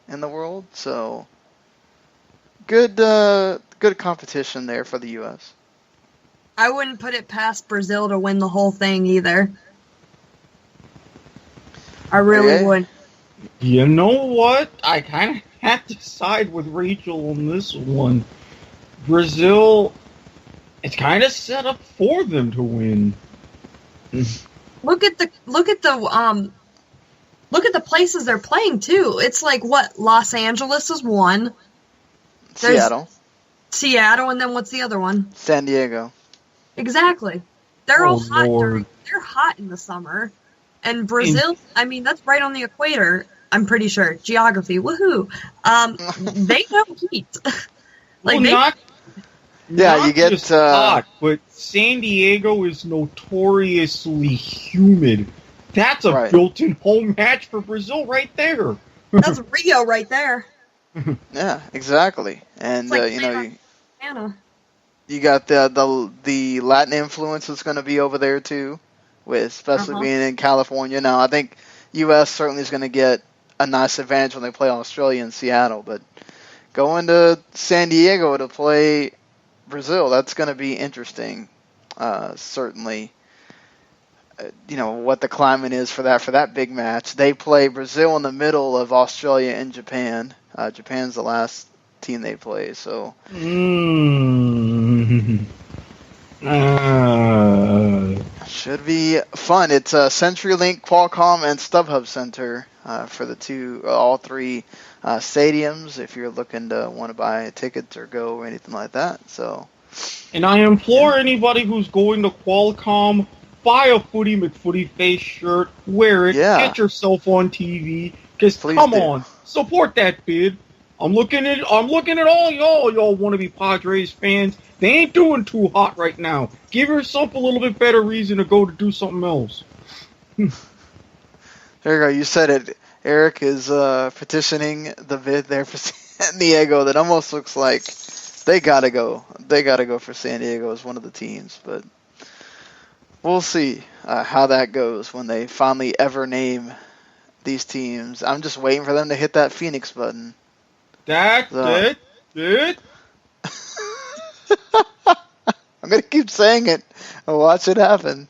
in the world. So good competition there for the U.S. I wouldn't put it past Brazil to win the whole thing either. I really wouldn't. You know what? I kind of have to side with Rachel on this one. Brazil, it's kind of set up for them to win. Look at the places they're playing too. It's like what Los Angeles is one. Seattle, and then what's the other one? San Diego. Exactly. They're all hot. Lord. They're hot in the summer. And Brazil, I mean, that's right on the equator. I'm pretty sure. Geography, woohoo! They know heat. You get just hot, but San Diego is notoriously humid. That's a built-in home match for Brazil right there. That's Rio right there. Yeah, exactly. And like you got the Latin influence that's going to be over there too, with especially being in California. Now, I think U.S. certainly is going to get a nice advantage when they play Australia and Seattle, but going to San Diego to play Brazil, that's going to be interesting. Certainly, what the climate is for that big match. They play Brazil in the middle of Australia and Japan. Japan's the last team they play, so. Should be fun. It's CenturyLink, Qualcomm, and StubHub Center for all three stadiums. If you're looking to want to buy tickets or go or anything like that, so. And I implore anybody who's going to Qualcomm, buy a Footy McFooty face shirt, wear it, get yourself on TV. Because come on, support that bid. I'm looking at all y'all want to be Padres fans. They ain't doing too hot right now. Give yourself a little bit better reason to go to do something else. There you go. You said it. Erik is petitioning the bid there for San Diego. That almost looks like they gotta go. They gotta go for San Diego as one of the teams. But we'll see how that goes when they finally ever name these teams. I'm just waiting for them to hit that Phoenix button. That's it. I'm going to keep saying it and watch it happen.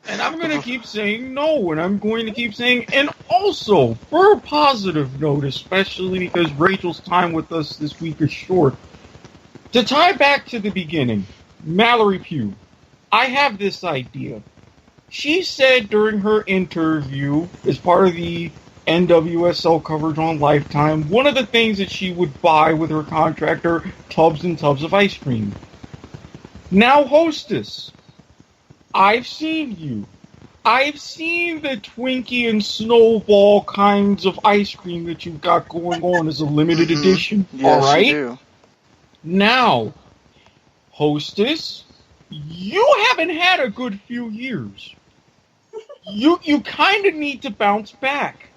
And I'm going to keep saying no, and I'm going to keep saying, and also, for a positive note, especially because Rachel's time with us this week is short, to tie back to the beginning, Mallory Pugh, I have this idea. She said during her interview, as part of the NWSL coverage on Lifetime, one of the things that she would buy with her contractor, tubs and tubs of ice cream. Now, hostess, I've seen you. I've seen the Twinkie and Snowball kinds of ice cream that you've got going on as a limited edition. Yes, all right? You do. Now, hostess, you haven't had a good few years. You kind of need to bounce back.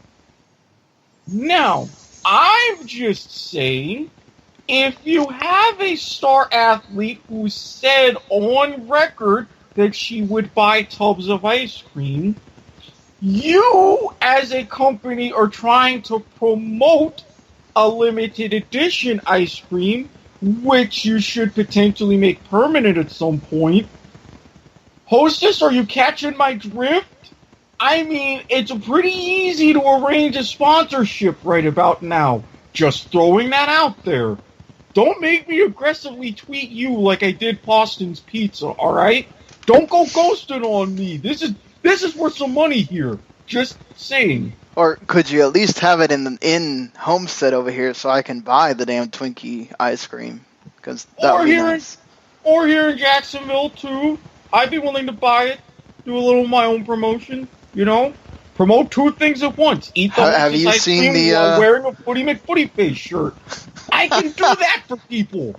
Now, I'm just saying, if you have a star athlete who said on record that she would buy tubs of ice cream, you as a company are trying to promote a limited edition ice cream, which you should potentially make permanent at some point. Hostess, are you catching my drift? I mean, it's pretty easy to arrange a sponsorship right about now. Just throwing that out there. Don't make me aggressively tweet you like I did Boston's Pizza, alright? Don't go ghosting on me. This is worth some money here. Just saying. Or could you at least have it in Homestead over here so I can buy the damn Twinkie ice cream? Because that would be nice. Or here in Jacksonville, too. I'd be willing to buy it. Do a little of my own promotion. You know, promote two things at once. Eat the ice cream while wearing a Footy McFooty face shirt. I can do that for people.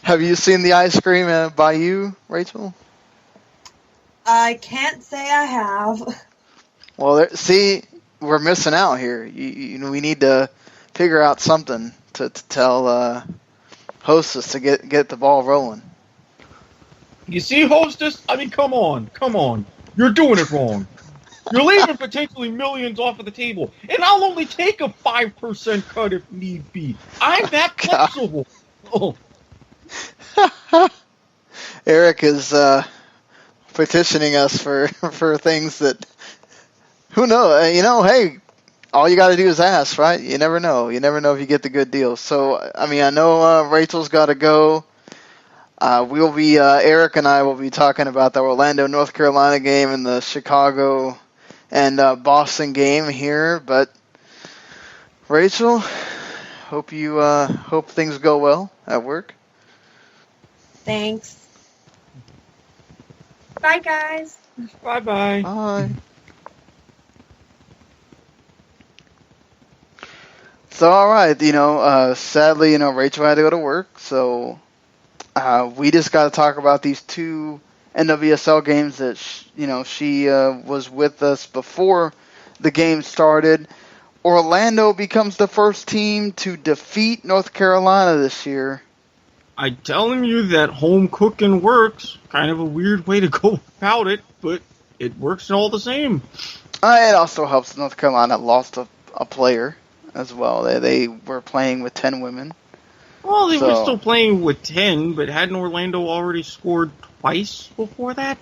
Have you seen the ice cream by you, Rachel? I can't say I have. Well, see, we're missing out here. We need to figure out something to tell Hostess to get the ball rolling. You see, Hostess? I mean, come on. You're doing it wrong. You're leaving potentially millions off of the table, and I'll only take a 5% cut if need be. I'm that flexible. Oh, Erik is petitioning us for things that, who knows? Hey, all you got to do is ask, right? You never know. You never know if you get the good deal. So, I mean, I know Rachel's got to go. We'll be Erik and I will be talking about the Orlando, North Carolina game and the Chicago and Boston game here. But Rachel, hope things go well at work. Thanks. Bye, guys. bye-bye. Bye. So, all right, sadly, Rachel had to go to work, so we just got to talk about these two NWSL games that, she was with us before the game started. Orlando becomes the first team to defeat North Carolina this year. I'm telling you that home cooking works. Kind of a weird way to go about it, but it works all the same. It also helps North Carolina lost a player as well. They were playing with 10 women. Well, they were still playing with 10, but hadn't Orlando already scored twice before that?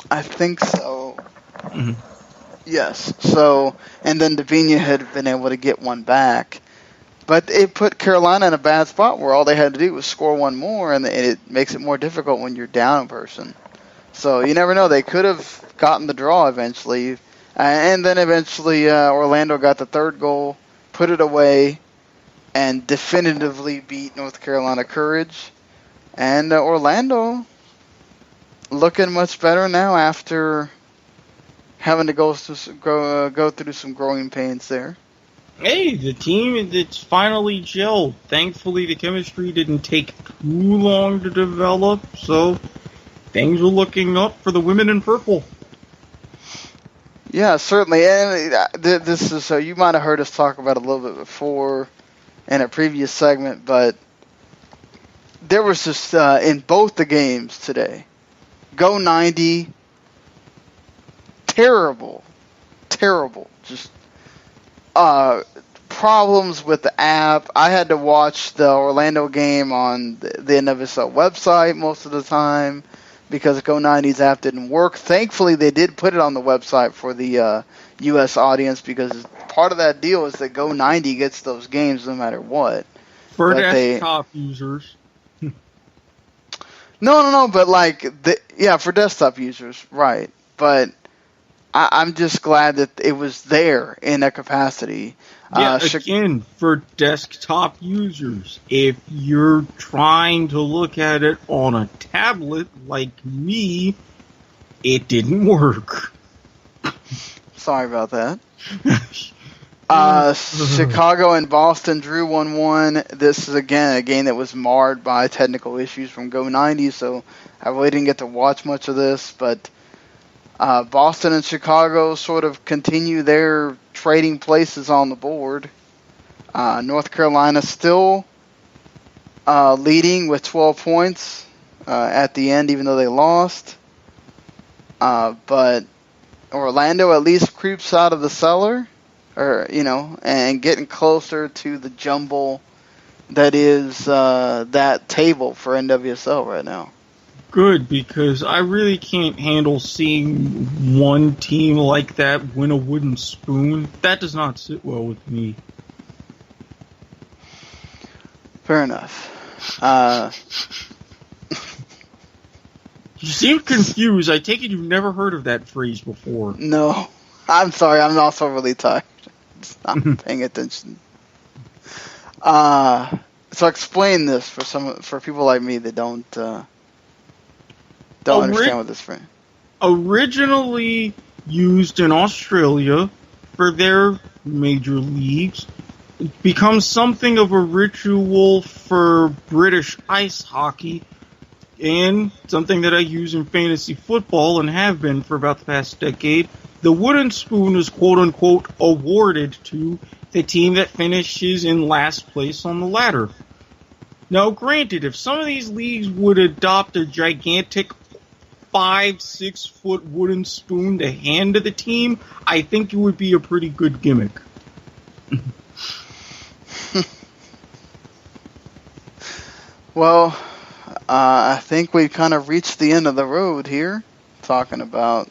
I think so. Mm-hmm. Yes. So, and then Davina had been able to get one back. But it put Carolina in a bad spot where all they had to do was score one more, and it makes it more difficult when you're down a person. So you never know. They could have gotten the draw eventually. And then eventually Orlando got the third goal, put it away, and definitively beat North Carolina Courage. And Orlando looking much better now after having to go through some growing pains there. Hey, the team, it's finally gelled. Thankfully, the chemistry didn't take too long to develop, so things are looking up for the women in purple. Yeah, certainly. And this is, you might have heard us talk about it a little bit before in a previous segment, but there was just, in both the games today, Go 90, terrible, just problems with the app. I had to watch the Orlando game on the NWSL website most of the time because Go90's app didn't work. Thankfully, they did put it on the website for the U.S. audience because part of that deal is that Go90 gets those games no matter what. For desktop users. No, but for desktop users, right. But I'm just glad that it was there in a capacity. Yeah, again, for desktop users, if you're trying to look at it on a tablet like me, it didn't work. Sorry about that. Chicago and Boston drew 1-1. This is, again, a game that was marred by technical issues from Go90, so I really didn't get to watch much of this, but Boston and Chicago sort of continue their trading places on the board. North Carolina still leading with 12 points at the end, even though they lost. But Orlando at least creeps out of the cellar, and getting closer to the jumble that is that table for NWSL right now. Good, because I really can't handle seeing one team like that win a wooden spoon. That does not sit well with me. Fair enough. You seem confused. I take it you've never heard of that phrase before. No. I'm sorry. I'm also really tired. Just not paying attention. So explain this for people like me that don't understand what this phrase. Originally used in Australia for their major leagues, it becomes something of a ritual for British ice hockey, and something that I use in fantasy football and have been for about the past decade. The wooden spoon is quote-unquote awarded to the team that finishes in last place on the ladder. Now, granted, if some of these leagues would adopt a gigantic 5-6 foot wooden spoon to hand to the team, I think it would be a pretty good gimmick. Well, I think we kind of reached the end of the road here, talking about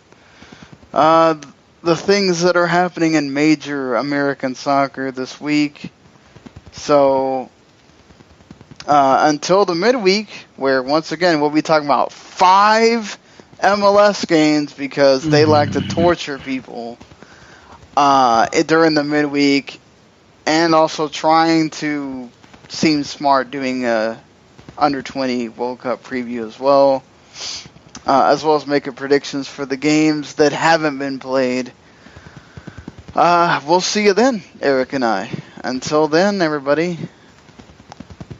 the things that are happening in major American soccer this week. So, until the midweek, where once again we'll be talking about 5 MLS games because they like to torture people during the midweek, and also trying to seem smart doing a under 20 World Cup preview as well as making predictions for the games that haven't been played. We'll see you then, Erik and I. Until then, everybody,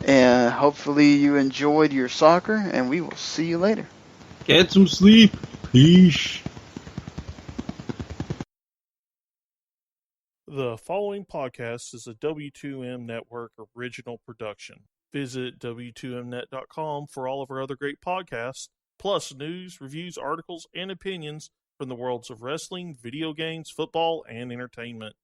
and hopefully you enjoyed your soccer, and we will see you later. Get some sleep. Peace. The following podcast is a W2M Network original production. Visit W2Mnet.com for all of our other great podcasts, plus news, reviews, articles, and opinions from the worlds of wrestling, video games, football, and entertainment.